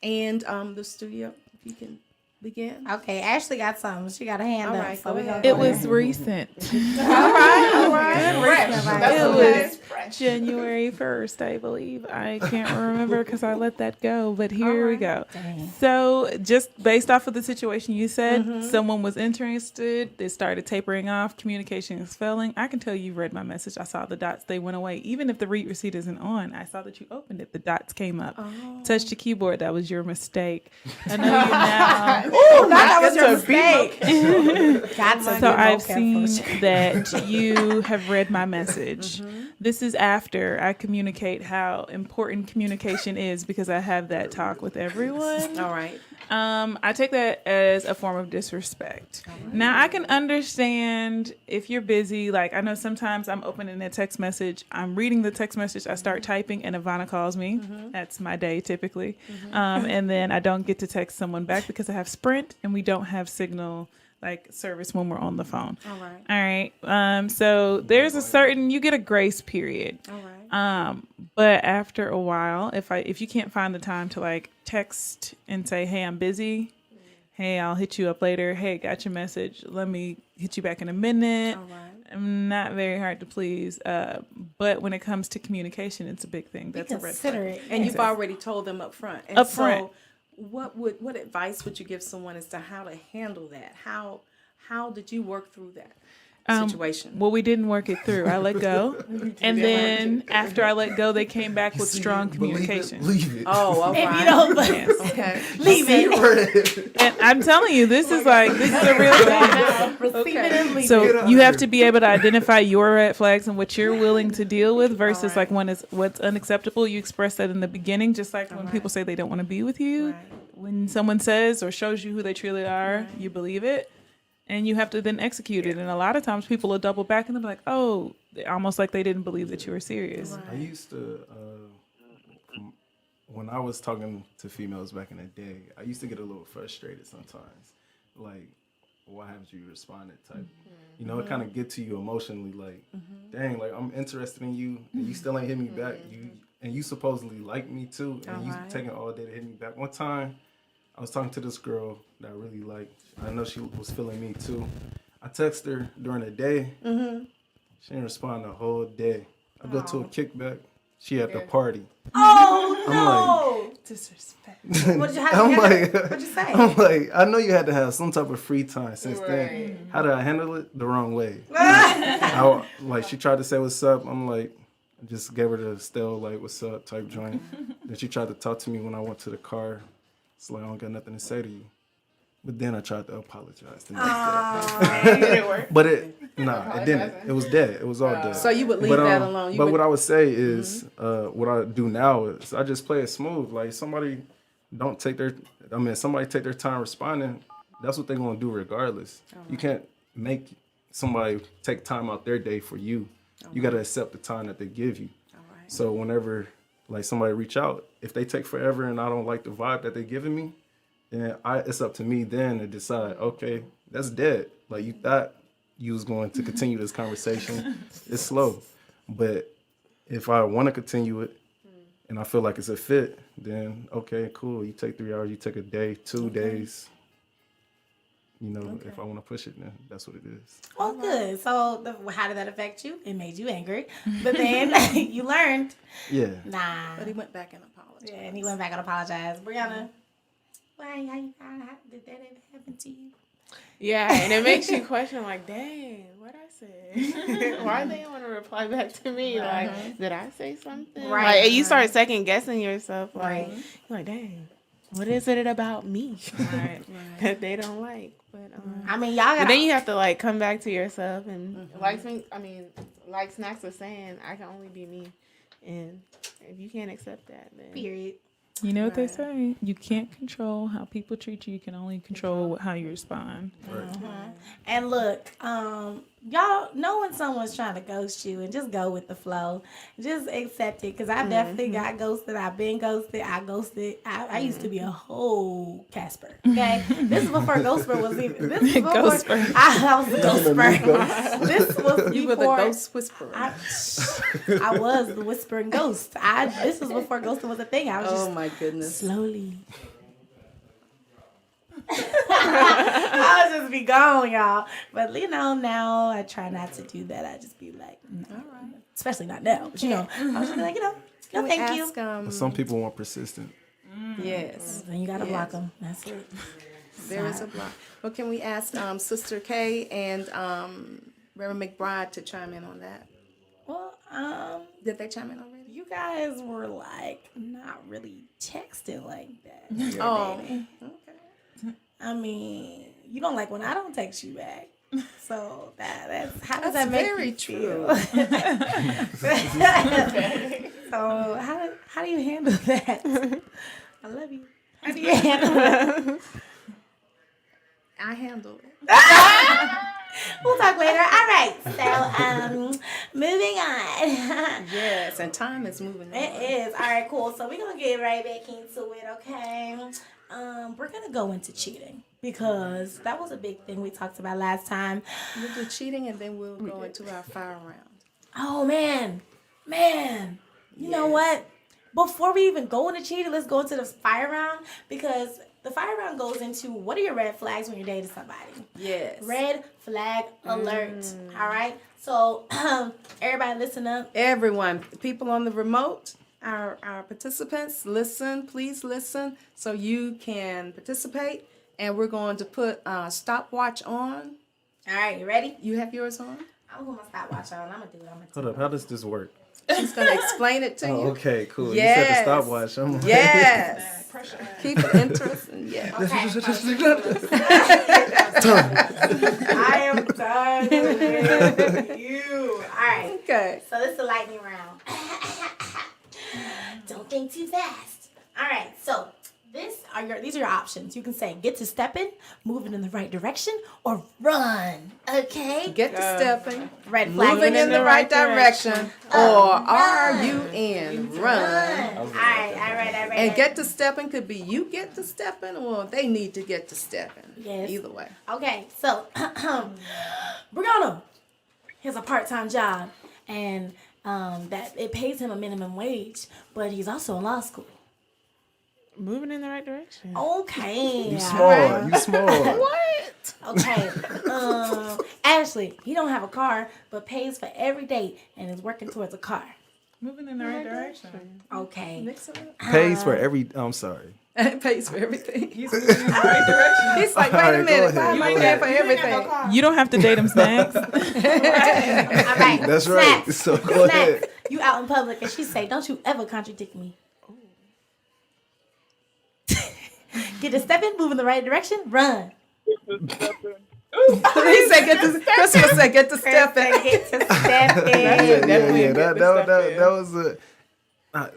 And the studio, if you can begin. Okay, Ashley got something. She got a hand All up. right, So go we gonna ahead. go It there. was recent. All right. Good Fresh. recent, That's right? okay. January 1st, I believe. I can't remember because I let that go, but here we go. Dang. So, just based off of the situation you said, someone was interested, they started tapering off, communication is failing. I can tell you read my message. I saw the dots, they went away. Even if the read receipt isn't on, I saw that you opened it, the dots came up. Touched the keyboard, that was your mistake. I know you now. Ooh, that was your mistake. Got to So be I've vocab seen for sure. that you have read my message. This is after I communicate how important communication is because I have that talk with everyone. All right. I take that as a form of disrespect. Now I can understand if you're busy. Like I know sometimes I'm opening a text message, I'm reading the text message, I start typing, and Ivana calls me. That's my day typically, and then I don't get to text someone back because I have Sprint and we don't have signal like service when we're on the phone. All right. All right. So there's a certain you get a grace period. All right. But after a while, if you can't find the time to like text and say, "Hey, I'm busy. Hey, I'll hit you up later. Hey, got your message. Let me hit you back in a minute." All right. I'm not very hard to please. But when it comes to communication, it's a big thing. That's a red flag. Consider it. And you've already told them up front. And Up front. So what advice would you give someone as to how to handle that? How did you work through that situation? Well, we didn't work it through. I let go. And then after I let go, they came back with strong communication. Leave it. Oh, all If you right. don't Okay. leave it, And I'm telling you, this is a real thing. receive it and leave it. So you have to be able to identify your red flags and what you're willing to deal with versus like when it's what's unacceptable. You express that in the beginning, just like when people say they don't want to be with you. Right. When someone says or shows you who they truly are, you believe it. And you have to then execute it. And a lot of times people will double back and they'll be like, oh, almost like they didn't believe that you were serious. I used to, when I was talking to females back in the day, I used to get a little frustrated sometimes. Like, why haven't you responded type? You know, it kind of get to you emotionally like, dang, like I'm interested in you and you still ain't hit me back. You supposedly like me too. And you taking all day to hit me back. One time, I was talking to this girl that I really liked. I know she was feeling me too. I texted her during the day. She didn't respond the whole day. I go to a kickback. She at the party. Oh I'm no! Disrespect. What'd you have? I'm like, What'd you say? I'm like, I know you had to have some type of free time since then. How did I handle it? The wrong way. Like she tried to say what's up. I'm like, I just gave her the still like what's up type joint. Then she tried to talk to me when I went to the car. It's like I don't got nothing to say to you. But then I tried to apologize the next day. Did it work? But it didn't. It was dead. It was all dead. So you would leave that alone. But what I would say is, what I do now is I just play it smooth. Like somebody take their time responding. That's what they're gonna do regardless. You can't make somebody take time out their day for you. You gotta accept the time that they give you. So whenever like somebody reach out, if they take forever and I don't like the vibe that they're giving me, then it's up to me then to decide, okay, that's dead. Like you thought you was going to continue this conversation. It's slow. But if I want to continue it and I feel like it's a fit, then okay, cool. You take 3 hours, you take a day, 2 days. You know, if I want to push it, then that's what it is. Well, good. So, how did that affect you? It made you angry, but then you learned. Yeah. Nah. But he went back and apologized. Yeah, and he went back and apologized. Brianna, why? How did that ever happen to you? Yeah, and it makes you question, like, dang, what I say? Why they want to reply back to me? Like, did I say something? Right, Like, and you right. start second guessing yourself. Like, Right. you're like, dang, what is it about me Right. that they don't like? But I mean, y'all got. but then you have to like come back to yourself and like Snacks was saying, I can only be me, and if you can't accept that, then period. You know what they say? You can't control how people treat you. You can only control how you respond. And look, y'all know when someone's trying to ghost you, and just go with the flow. Just accept it, because I definitely got ghosted. I've been ghosted. I ghosted. I used to be a whole Casper. Okay, this is before Ghostper was even. This is before Ghostper. I was Ghostper. This was You were the before ghost whisperer. I was the whispering ghost. This was before ghosting was a thing. I was just Oh my goodness. slowly. I would just be gone, y'all. But you know, now I try not to do that. I just be like, all right, especially not now. But you know, I was just like, no, Can we thank you. ask, But some people want persistent. yes, Then you gotta Yes. block them. That's it. there is a block. Well, can we ask Sister Kay and Reverend McBride to chime in on that? Well, Did they chime in already? you guys were like not really texting like that. the other Oh, day. okay. I mean, you don't like when I don't text you back. So that's how does That's that make very you true. feel? So how do you handle that? I love you. How do you handle that? I handle it. We'll talk later. All right. So moving on. Yes, and time is moving on. It is. All right, cool. So we're gonna get right back into it, okay? We're gonna go into cheating because that was a big thing we talked about last time. We'll do cheating and then we'll go into our fire round. Oh man. You know what? Before we even go into cheating, let's go into the fire round because the fire round goes into what are your red flags when you're dating somebody? Yes. Red flag alert. All right. So everybody listen up. Everyone, people on the remote, our participants, listen, please listen so you can participate. And we're going to put stopwatch on. All right, you ready? You have yours on? I'm gonna put my stopwatch on. I'm gonna do it. Hold up, how does this work? She's going to explain it to you. Oh, okay, cool. Yes. You said the stopwatch. I'm like, Yes. Keep it interesting. Yes. I am done with you. All right. Okay. So this is the lightning round. Don't think too fast. All right. So these are your options. You can say get to stepping, moving in the right direction, or run. Okay. Get to stepping, Red flag. moving in the right direction, or are you in run? All right. And get to stepping could be you get to stepping or they need to get to stepping. Yes. Either way. Okay, so Brianna has a part-time job, and that it pays him a minimum wage, but he's also in law school. Moving in the right direction. Okay, You all small. right. You small. What? Okay, Ashley, he don't have a car, but pays for every date and is working towards a car. Moving in the right direction. Okay, Mix it up. Pays for every. I'm sorry. It pays for everything. He's moving in the right direction. He's like, wait All a right, minute, go why ahead, am I go paying for ahead. everything? You don't have to date him, Snacks. all right. That's right. Snacks. So go ahead. Snacks. You out in public, and she say, "Don't you ever contradict me." Get to stepping, move in the right direction, run. He said, get to, Christmas said, get to stepping. Get to stepping. Yeah. Definitely a That good step was a.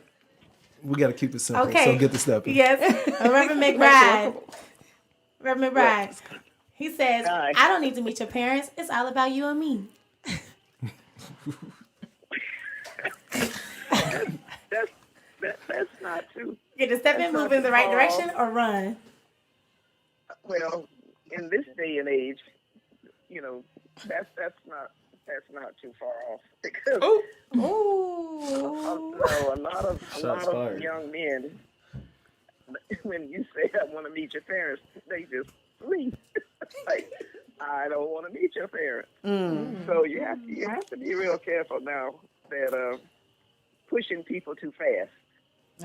We got to keep it simple. Okay. So get the step in. Yes, Reverend McBride. Reverend McBride. He says, Hi. "I don't need to meet your parents. It's all about you and me." That's not true. Get to step in, That's move not in the right too direction, or run. Well, in this day and age, you know, that's not too far off because Ooh. no, a lot of Shots fired. young men, when you say I want to meet your parents, they just leave. Like, I don't want to meet your parents. So you have to be real careful now that pushing people too fast.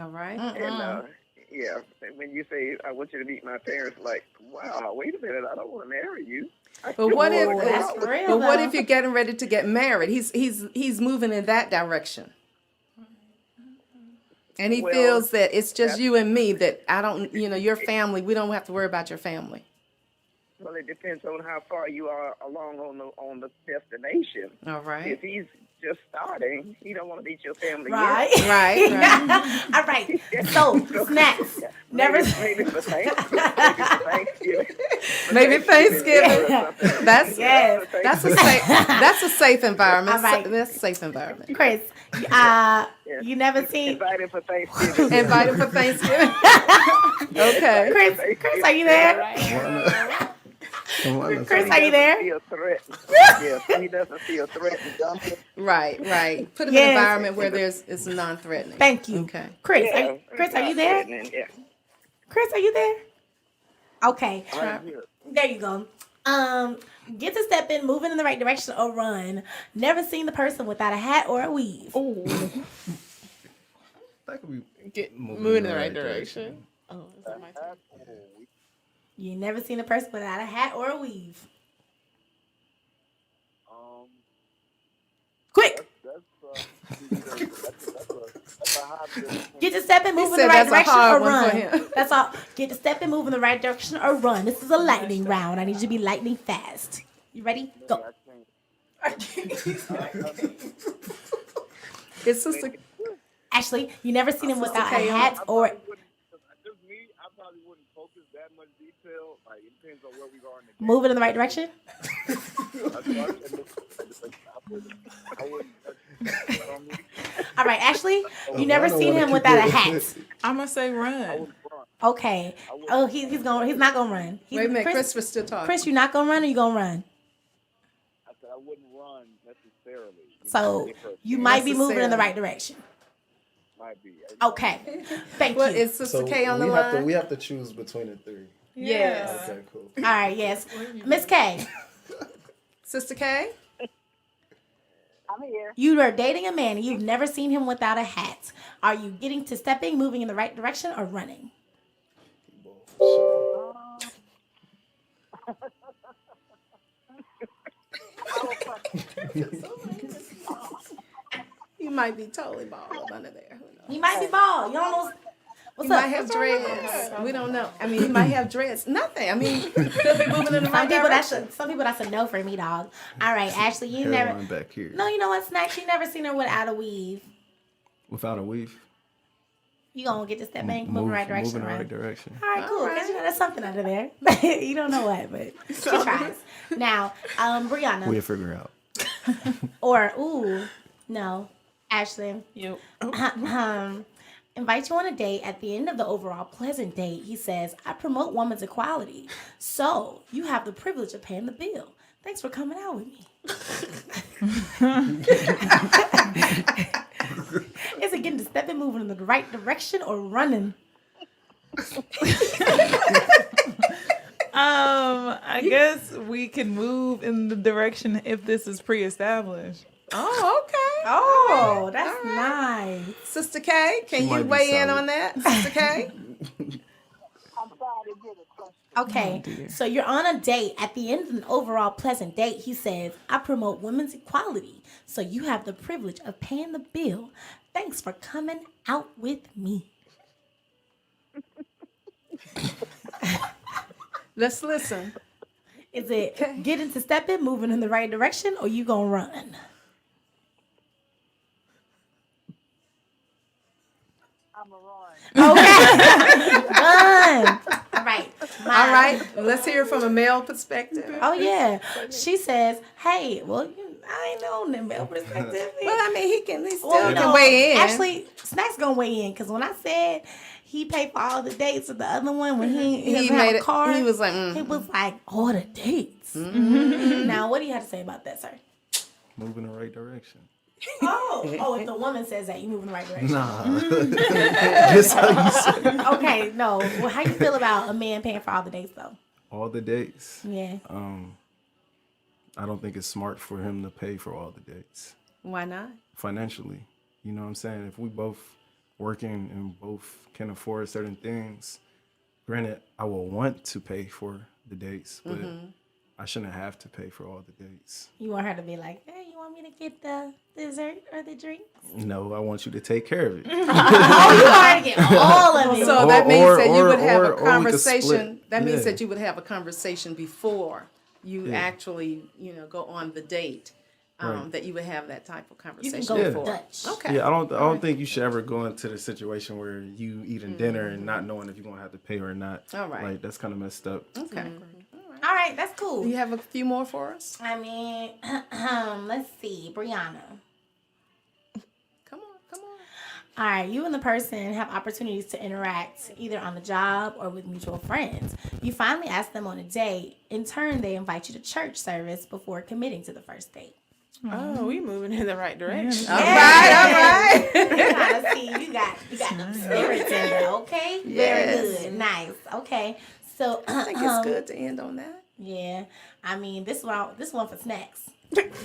All right. And yeah, and when you say I want you to meet my parents, like, wow, wait a minute, I don't want to marry you. But what if? Ooh, that's real, But what though. if you're getting ready to get married? He's moving in that direction, and he Well, feels that it's just you and me. That I don't, your family. We don't have to worry about your family. Well, it depends on how far you are along on the destination. All right. If he's just starting, he don't want to meet your family Right. yet. Right. All right. So, snacks. Never. Maybe for Thanksgiving. Maybe Thanksgiving. That's Yes. that's a safe. That's a safe environment. All right. That's a safe environment. Chris, you never seen. Invited for Thanksgiving. Invited for Thanksgiving. Okay. Chris, are you there? Come on, Chris, are you there? Feel threatened. Yes, he doesn't feel threatened. Don't he? Right. Put him in Yes. an environment where it's non-threatening. Thank you. Okay. Chris, Yeah, Chris, are you not there? threatening, yeah. Chris, are you there? Okay. I'm here. There you go. Get to step in, moving in the right direction, or run. Never seen the person without a hat or a weave. That could be Moving in the right direction. Oh, is that my turn? You never seen a person without a hat or a weave. Quick! Get to step and move in the said right that's a direction hard or one for run. him. That's all. Get to step and move in the right direction or run. This is a lightning round. I need you to be lightning fast. You ready? Go. It's Sister. Ashley, you never seen him without a Kay on hat or. Just me, I probably wouldn't focus that much detail. Like, it depends on where we are in the game. Moving in the right direction? I wouldn't. All right, Ashley, you never seen him without a hat. I'm gonna say run. Okay. Oh, he's not gonna run. Wait a minute, Chris was still talking. Chris, you not gonna run or you gonna run? I said I wouldn't run necessarily. So you might be moving in the right direction. Might be. Okay. Thank What you. is Sister K on the line? We have to choose between the three. Yes. Okay, cool. All right, yes. Miss K, Sister K? I'm here. you are dating a man and you've never seen him without a hat. Are you getting to stepping, moving in the right direction, or running? You might be totally bald up under there. Who knows? He might be bald. You don't know what's He up. might have dreads. We don't know. I mean, he might have dreads. Nothing. I mean, could be moving in the right direction. Some people that's a no for me, dog. All right, Ashley, you never. Hairline back here. No, you know what, Snacks? You never seen her without a weave. Without a weave. You gonna get to step back, move in the right direction, Move in the right? right direction. All right, cool. Because you know there's something under there. You don't know what, but she tries. Now, Brianna. We'll figure out. Or no, Ashley. Yep. Invite you on a date. At the end of the overall pleasant date, he says, "I promote women's equality, so you have the privilege of paying the bill. Thanks for coming out with me." Is it getting to step and moving in the right direction or running? I guess we can move in the direction if this is pre-established. Oh, okay. Oh, that's nice. Sister K, can you might be weigh in solid. on that, Sister K? I'm sorry to get a question. Okay, so you're on a date. At the end of an overall pleasant date, he says, "I promote women's equality, so you have the privilege of paying the bill. Thanks for coming out with me." Let's listen. Is it getting to step in, moving in the right direction, or you gonna run? I'm a run. Okay, run. All right. All right, let's hear it from a male perspective. Oh yeah. She says, "Hey, well, I ain't know the male perspective." Well, I mean, he still Well, can weigh in. Actually, Snack's gonna weigh in because when I said he paid for all the dates with the other one when he doesn't have a car, He was like, it was like all the dates. Now, what do you have to say about that, sir? Move in the right direction. Oh, if the woman says that, you move in the right direction. Nah. Just how you say it. Okay, no. Well, how you feel about a man paying for all the dates, though? All the dates. Yeah. I don't think it's smart for him to pay for all the dates why not? financially. You know what I'm saying? If we both working and both can afford certain things, granted, I will want to pay for the dates, but I shouldn't have to pay for all the dates. You want her to be like, "Hey, you want me to get the dessert or the drink?" No, I want you to take care of it. Oh, you want to get all of it. So Or- that means or- that you or- would have or- a or we could conversation. split. That means Yeah. that you would have a conversation before you Yeah. actually, go on the date. Right. That you would have that type of You can conversation go Yeah. before. Dutch. Okay. Yeah, I don't think you should ever go into the situation where you eating dinner and not knowing if you're gonna have to pay or not. All right. Like that's kind of messed up. Okay. All right, that's cool. Do you have a few more for us? I mean, let's see, Brianna. Come on. All right, you and the person have opportunities to interact either on the job or with mutual friends. You finally ask them on a date. In turn, they invite you to church service before committing to the first date. Oh, we moving in the right direction. All right. You gotta see, you got some spirits in there, okay? Very Yes. good, nice, okay. So I think it's good to end on that. Yeah, I mean this one for Snacks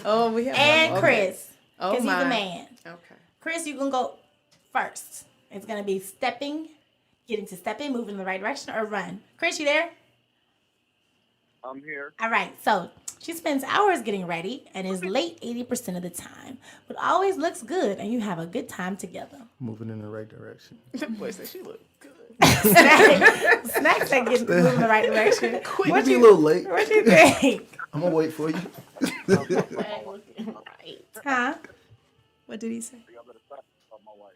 Oh, we have and okay. Chris, Oh because he's my. the man. Okay. Chris, you can go first. It's gonna be stepping, getting to step in, moving in the right direction, or run. Chris, you there? I'm here. All right. So she spends hours getting ready and is late 80% of the time, but always looks good, and you have a good time together. Moving in the right direction. Boy said she looked good. Snacks that get moving in the right direction. Might be a little late. What you think? I'm gonna wait for you. Huh? What did he say? Y'all better stop about my wife.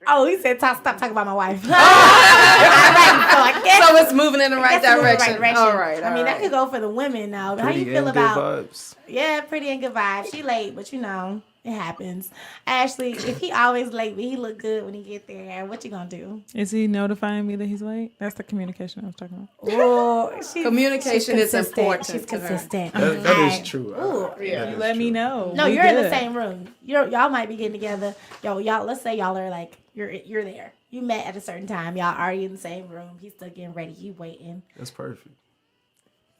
Oh, he said, stop talking about my wife. All right, so I guess So it's moving in the right Guess we're moving in the direction. All right. I mean, that could go for the women now. How you Pretty feel and good about? vibes. Yeah, pretty and good vibes. She late, but it happens. Ashley, if he always late, but he look good when he get there, what you gonna do? Is he notifying me that he's late? That's the communication I was talking about. Oh, Communication is consistent. important She's to her. consistent. That is Alright. true. Ooh. That You is let me true. know. No, We you're in the good. same room. Y'all might be getting together. Y'all. Let's say y'all are like you're there. You met at a certain time. Y'all already in the same room. He's still getting ready. You waiting. That's perfect.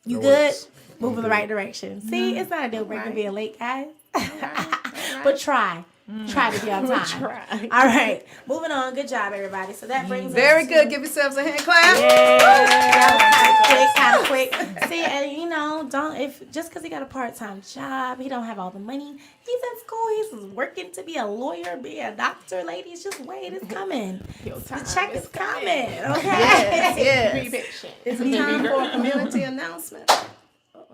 You That good? works. Move in the good. right direction. See, it's not a deal breaker Right. being late, guys. Right. But try. Try to be on time. All right. Moving on. Good job, everybody. So that brings Very us good. to- Give yourselves a hand clap. Kind of quick. See, and don't just because he got a part-time job, he don't have all the money. He's in school. He's working to be a lawyer, be a doctor. Ladies, just wait. It's coming. The check is coming. Okay. Yes, yes. Be patient. Is it time for a community announcement? What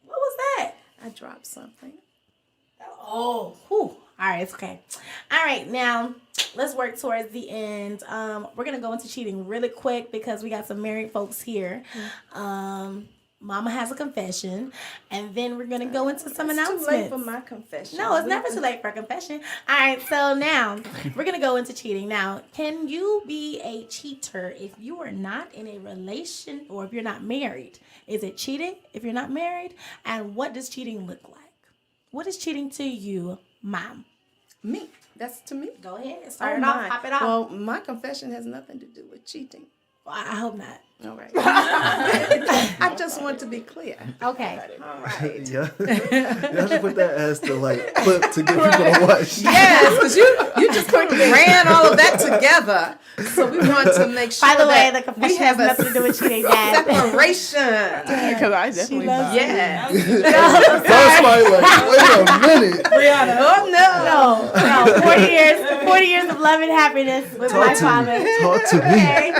was that? I dropped something. Oh, whew. All right, it's okay. All right, now let's work towards the end. We're gonna go into cheating really quick because we got some married folks here. Mama has a confession, and then we're gonna go into some It's announcements. too late for my confession. No, it's never too late for a confession. All right, so now we're gonna go into cheating. Now, can you be a cheater if you are not in a relation or if you're not married? Is it cheating if you're not married? And what does cheating look like? What is cheating to you, Mom? Me. That's to me. Go ahead. Start Oh, it off. my. Pop it off. Well, my confession has nothing to do with cheating. I hope not. All right. I just want to be clear. Okay. All right. Yeah. You have to put that as the clip to get people to watch. Yes, because you just ran all of that together. So we want to make sure By the way, that the confession we have has nothing to do with cheating, Dad. separation. Because I definitely loves vibe. Yes. That's why, wait a minute. Oh no. No. 40 years of love and happiness with my father. Talk to me. Okay.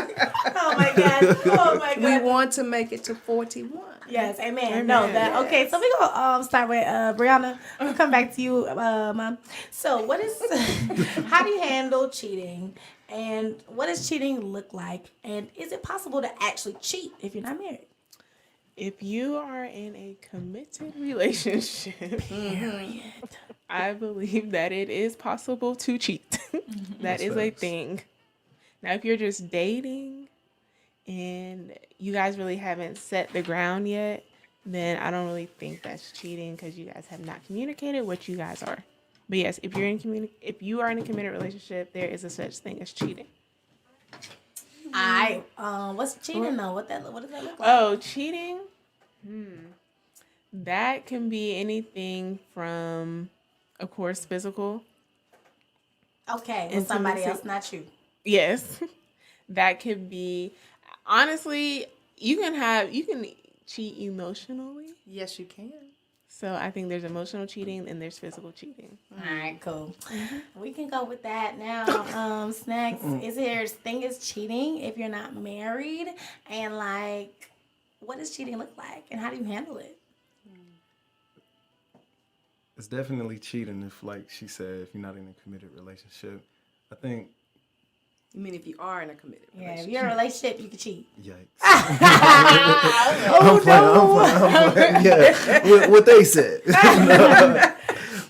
Oh my God. Oh my God. We want to make it to 41. Yes, amen. No, that okay. So we gonna start with Brianna. We'll come back to you, Mom. So, what is? How do you handle cheating? And what does cheating look like? And is it possible to actually cheat if you're not married? If you are in a committed relationship, I believe that it is possible to cheat. That That's is a facts. thing. Now, if you're just dating and you guys really haven't set the ground yet, then I don't really think that's cheating because you guys have not communicated what you guys are. But yes, if you are in a committed relationship, there is a such thing as cheating. What's cheating though? What does that look like? Oh, cheating? That can be anything from, of course, physical. Okay, with somebody intimacy. else, not you. Yes. That could be, honestly, you can cheat emotionally. Yes, you can. So I think there's emotional cheating and there's physical cheating. All right, cool. We can go with that now. Snacks. Is there thing is cheating if you're not married? And what does cheating look like? And how do you handle it? It's definitely cheating if, like she said, if you're not in a committed relationship. I think, You mean if you are in a committed Yeah, if relationship? you're in a relationship, you can cheat. yikes. Oh, I'm playing. Yeah, what they said.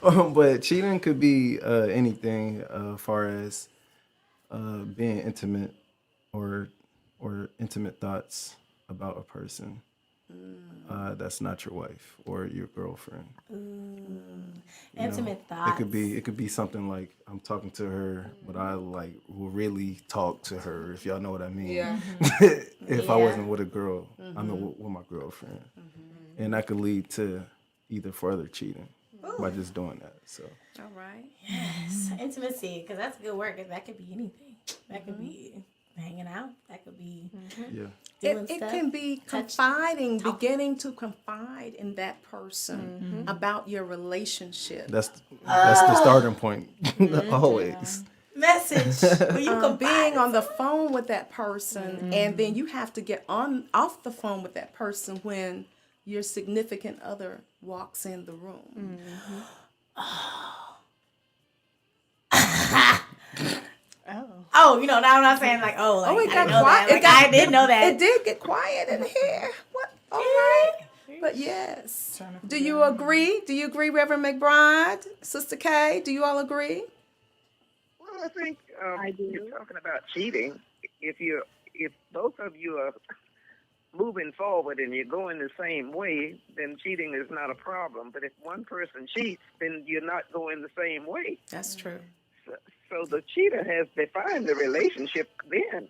But cheating could be anything as far as being intimate or intimate thoughts about a person. that's not your wife or your girlfriend. You know, Intimate thoughts. It could be something like I'm talking to her, but I like will really talk to her, if y'all know what I mean. Yeah. If I Yeah. wasn't with a girl, I mean with my girlfriend, and that could lead to either further cheating by just doing that. So All right. Yes, intimacy, because that's good work. That could be anything. That could be hanging out. That could be yeah, doing It stuff. can be touch- confiding, talk. beginning to confide in that person about your relationship. that's the starting point always. Message. When you can Being on the phone with that person, and then you have to get off the phone with that person when your significant other walks in the room. Oh, now I'm not saying like, oh, like, it I got didn't know quiet. that. Like, I didn't know that. It did get quiet in here. What? All right. But yes. Do you agree? Do you agree, Reverend McBride? Sister Kay, do you all agree? Well, I think I do. you're talking about cheating. If both of you are moving forward and you're going the same way, then cheating is not a problem. But if one person cheats, then you're not going the same way. That's true. So the cheater has defined the relationship then.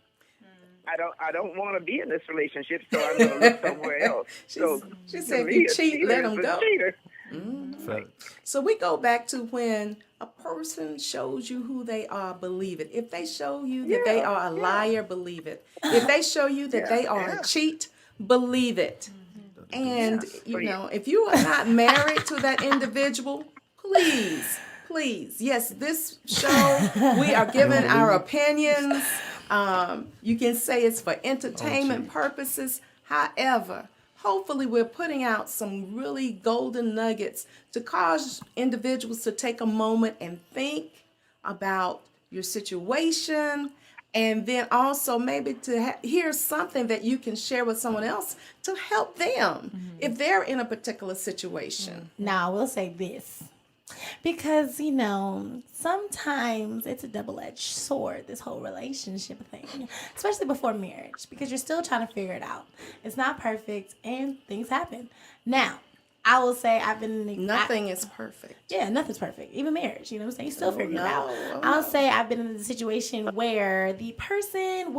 I don't want to be in this relationship, so I'm going to look somewhere else. She to said, me, if you a cheat, cheater let is them a go. cheater. Facts. So we go back to when a person shows you who they are, believe it. If they show you that they are a liar, believe it. If they show you that they are a cheat, believe it. And, if you are not married to that individual, please, yes, this show, we are giving our opinions. You can say it's for entertainment purposes. However, hopefully we're putting out some really golden nuggets to cause individuals to take a moment and think about your situation, and then also maybe to hear something that you can share with someone else to help them if they're in a particular situation. Now, I will say this. Because, sometimes it's a double-edged sword, this whole relationship thing, especially before marriage, because you're still trying to figure it out. It's not perfect, and things happen. Now, I will say I've been... Nothing is perfect. Yeah, nothing's perfect. Even marriage, you know what I'm saying? You still figure it out. Oh, I'll say I've been in a situation where the person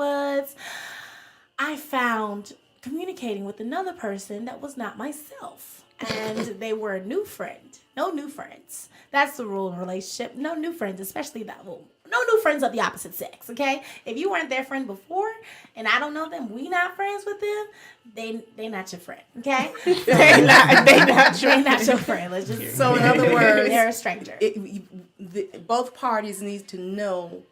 I found communicating with another person that was not myself. And they were a new friend. No new friends. That's the rule in a relationship. No new friends, especially that rule. No new friends of the opposite sex, okay? If you weren't their friend before and I don't know them, we not friends with them, they not your friend, okay? they not your friend. Let's just So in other words, they're a stranger. Both parties need to know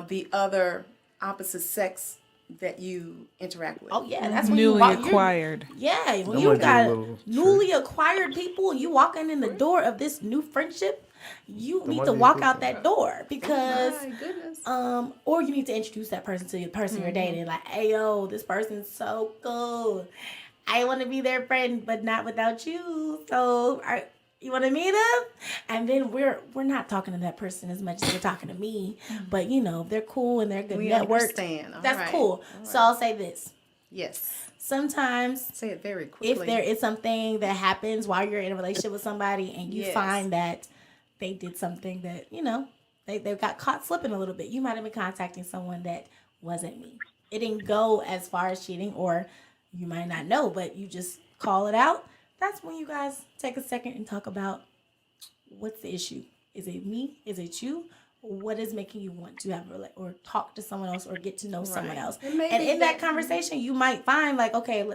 the other opposite sex that you interact with. Oh yeah, that's when you Newly walk, acquired. Yeah, when That you might be a got little newly acquired people and you walking in the door of this new friendship, you need might to be a walk good out thing. that door because My goodness. or you need to introduce that person to the person you're dating. Like, hey yo, this person's so cool. I want to be their friend, but not without you. So you want to meet them? And then we're not talking to that person as much as they're talking to me. But they're cool and they're good We network. understand. All That's right. cool. So I'll say this. Yes. Sometimes Say it very quickly. if there is something that happens while you're in a relationship with somebody and you Yes. find that they did something that, they got caught slipping a little bit, you might have been contacting someone that wasn't me. It didn't go as far as cheating, or you might not know, but you just call it out. That's when you guys take a second and talk about what's the issue. Is it me? Is it you? What is making you want to have or talk to someone else or get to know someone else? And maybe And in that conversation, you might find like, okay,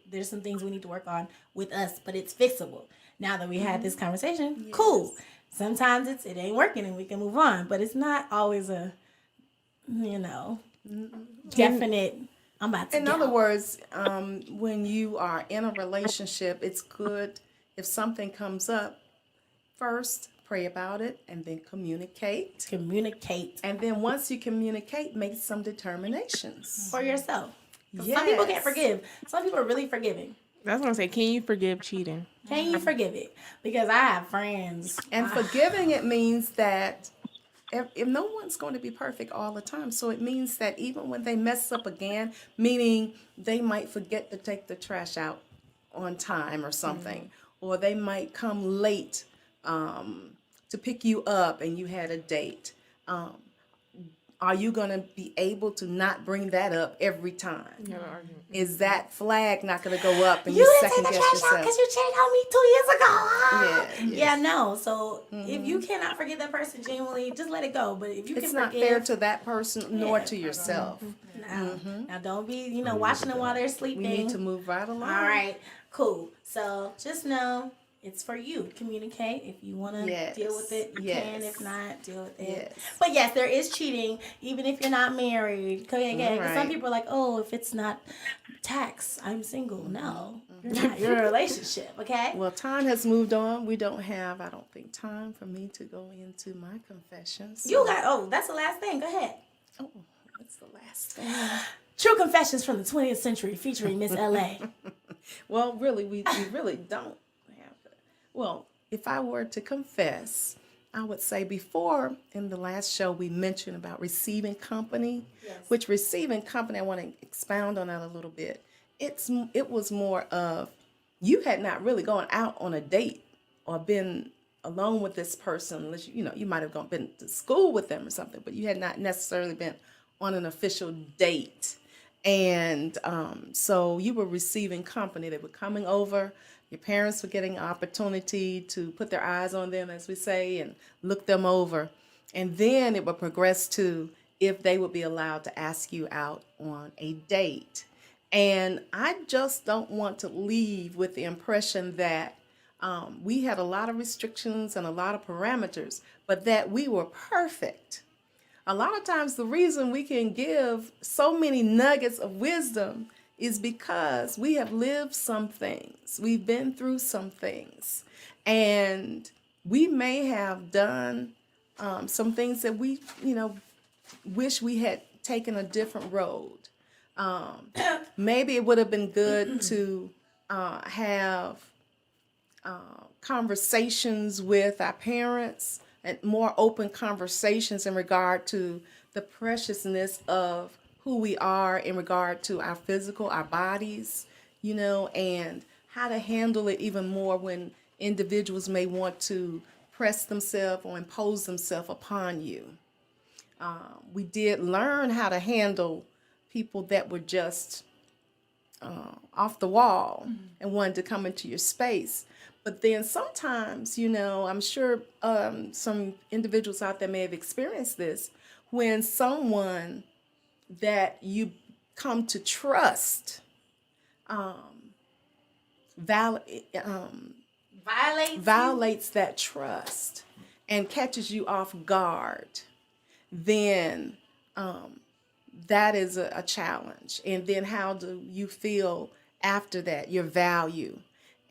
there's some things we need to work on with us, but it's fixable. Now that we had this conversation, cool. Sometimes it ain't working and we can move on, but it's not always a, definite. I'm about to. In go. other words, when you are in a relationship, it's good if something comes up, first pray about it and then communicate. And then once you communicate, make some determinations. For yourself. 'Cause some people can't Yes. forgive. Some people are really forgiving. That's what I'm saying. Can you forgive cheating? Can you forgive it? Because I have friends. And forgiving it means that if no one's going to be perfect all the time, so it means that even when they mess up again, meaning they might forget to take the trash out on time or something, or they might come late to pick you up and you had a date. Are you going to be able to not bring that up every time? Is that flag not going to go up and you didn't second take the guess trash out yourself? because you cheated on me 2 years ago. Ah. Yeah, No. So if you cannot forget that person genuinely, just let it go. But if you It's can not forgive, fair to that person nor Yeah. to yourself. now don't be watching them while they're sleeping. We need to move right along. All right, cool. So just know it's for you. Communicate. If you want to deal with it, you can. If not, deal with it. Yes. But yes, there is cheating, even if you're not married. Okay, Right. some people are like, oh, if it's not tax, I'm single. No, you're not. You're in a relationship. Okay. Well, time has moved on. We don't have, I don't think, time for me to go into my confessions. You got. Oh, that's the last thing. Go ahead. Oh, what's the last thing? True confessions from the 20th century, featuring Miss LA. Well, really, we really don't have that. Well, if I were to confess, I would say before in the last show we mentioned about receiving company, which receiving company, I want to expound on that a little bit. It was more of you had not really gone out on a date or been alone with this person, unless you might have been to school with them or something, but you had not necessarily been on an official date. And so you were receiving company. They were coming over. Your parents were getting an opportunity to put their eyes on them, as we say, and look them over. And then it would progress to if they would be allowed to ask you out on a date. And I just don't want to leave with the impression that we had a lot of restrictions and a lot of parameters, but that we were perfect. A lot of times the reason we can give so many nuggets of wisdom is because we have lived some things. We've been through some things. And we may have done some things that we, wish we had taken a different road. Maybe it would have been good to have conversations with our parents and more open conversations in regard to the preciousness of who we are in regard to our physical, our bodies, and how to handle it even more when individuals may want to press themselves or impose themselves upon you. We did learn how to handle people that were just off the wall and wanted to come into your space. But then sometimes, I'm sure some individuals out there may have experienced this, when someone that you come to trust violates that trust and catches you off guard, then that is a challenge. And then how do you feel after that, your value?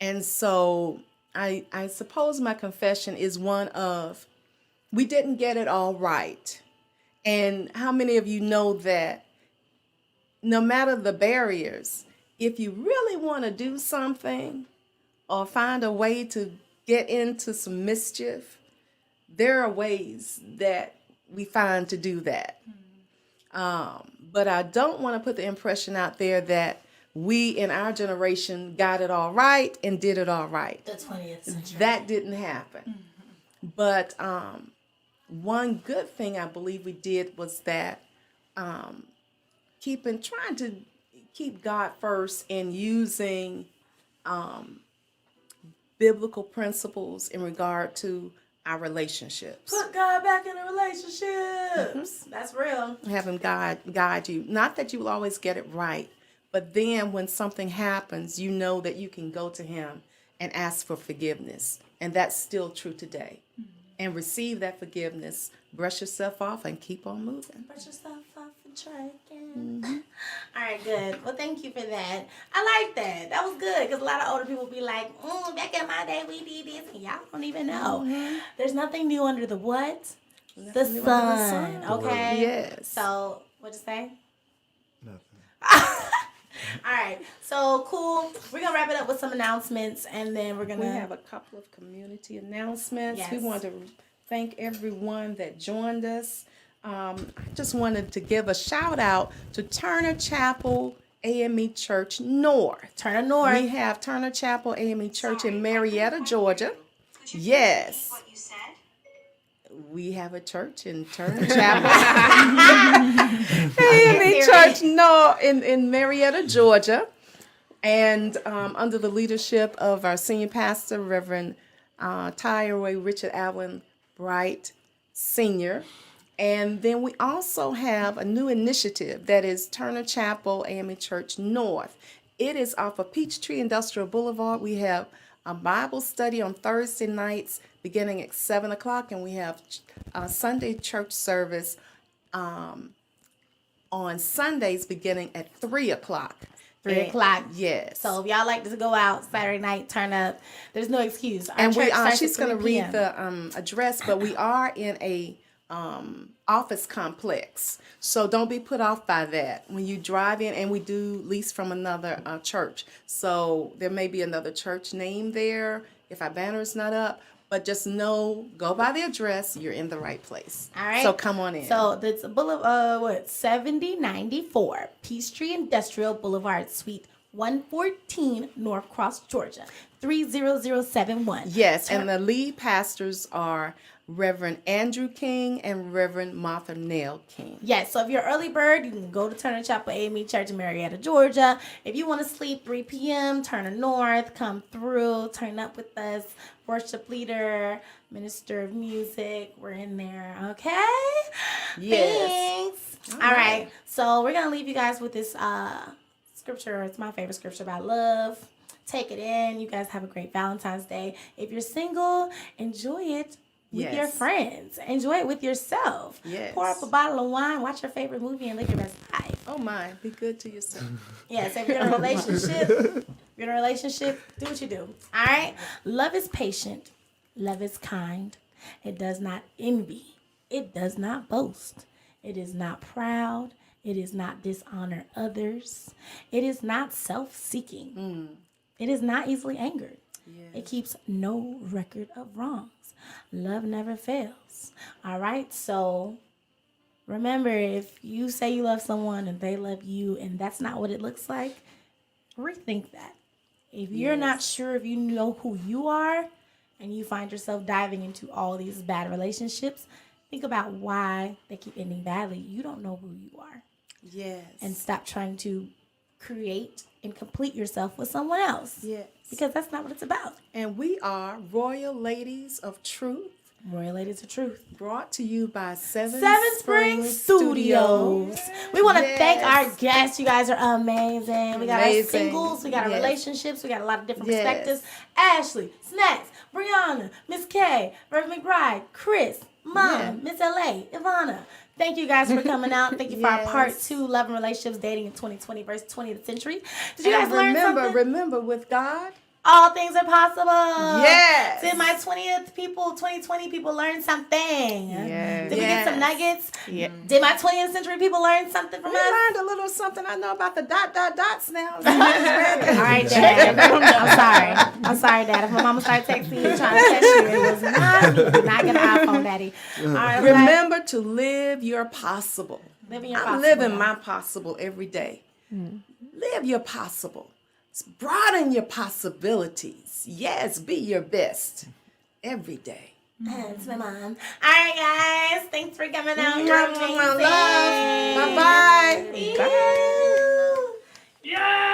And so I suppose my confession is one of, we didn't get it all right. And how many of you know that no matter the barriers, if you really want to do something or find a way to get into some mischief, there are ways that we find to do that. But I don't want to put the impression out there that we in our generation got it all right and did it all right. The 20th century. That didn't happen. But one good thing I believe we did was that trying to keep God first and using biblical principles in regard to our relationships. Put God back in the relationships. That's real. Having God guide you. Not that you will always get it right, but then when something happens, you know that you can go to Him and ask for forgiveness. And that's still true today. And receive that forgiveness, brush yourself off, and keep on moving. Brush yourself off and try again. All right, good. Well, thank you for that. I like that. That was good, because a lot of older people be like, back in my day, we did this, and y'all don't even know. There's nothing new under the what? The sun. Okay? Yes. So, what'd you say? Nothing. All right. So, cool. We're going to wrap it up with some announcements, and then we're going to... We have a couple of community announcements. Yes. We want to thank everyone that joined us. I just wanted to give a shout out to Turner Chapel AME Church North. Turner North. We have Turner Chapel AME Church in Marietta, Georgia. Yes. We have a church in Turner Chapel. AME Church in Marietta, Georgia. And under the leadership of our senior pastor, Reverend Tyree Richard Allen Bright Sr. And then we also have a new initiative that is Turner Chapel AME Church North. It is off of Peachtree Industrial Boulevard. We have a Bible study on Thursday nights beginning at 7 o'clock, and we have a Sunday church service on Sundays beginning at 3 o'clock. 3 o'clock. Yes. So if y'all like to go out Saturday night, turn up. There's no excuse. Our And church starts she's at going to 3 read p.m. the address, but we are in a office complex. So don't be put off by that. When you drive in, and we do lease from another church. So there may be another church name there if our banner is not up. But just know, go by the address, you're in the right place. All right. So come on in. So that's Boulevard 7094, Peachtree Industrial Boulevard, Suite 114, Norcross, Georgia, 30071. Yes, and the lead pastors are Reverend Andrew King and Reverend Martha Nell King. Yes, so if you're early bird, you can go to Turner Chapel AME Church in Marietta, Georgia. If you want to sleep 3 p.m., Turner North, come through, turn up with us. Worship leader, minister of music, we're in there, okay? Yes. Thanks. All right, so we're going to leave you guys with this scripture. It's my favorite scripture about love. Take it in. You guys have a great Valentine's Day. If you're single, enjoy it with your friends. Enjoy it with yourself. Yes. Pour up a bottle of wine, watch your favorite movie, and live your best life. Oh my, be good to yourself. Yes, if you're in a relationship, do what you do. All right? Love is patient. Love is kind. It does not envy. It does not boast. It is not proud. It is not dishonor others. It is not self-seeking. It is not easily angered. It keeps no record of wrongs. Love never fails. All right? So remember, if you say you love someone and they love you and that's not what it looks like, rethink that. If you're not sure if you know who you are and you find yourself diving into all these bad relationships, think about why they keep ending badly. You don't know who you are. Yes. And stop trying to create and complete yourself with someone else. Yes. Because that's not what it's about. And we are Royal Ladies of Truth. Royal Ladies of Truth. Brought to you by Seven Spring Studios. We want to thank our guests. You guys are amazing. We got our singles. We got our relationships. We got a lot of different perspectives. Ashley, Snacks, Brianna, Miss K, Reverend McBride, Chris, Mom, Miss LA, Ivana. Thank you guys for coming out. Thank you for our part 2, Love and Relationships, Dating in 2020 versus 20th century. Did you guys learn something? Remember, with God, all things are possible. Yes. Did my 2020 people learn something? Yes. Did we get some nuggets? Yeah. Did my 20th century people learn something from we us? learned a little something. I know about the dots now. All right, Dad. I'm sorry, Dad. If my mama started texting you trying to text you, it was not me. Did not get an iPhone, Daddy. All right, remember to live your possible. I'm living my possible every day. Live your possible. Broaden your possibilities. Yes, be your best every day. That's my mom. All right, guys. Thanks for coming out. You're amazing. Bye-bye. Yeah.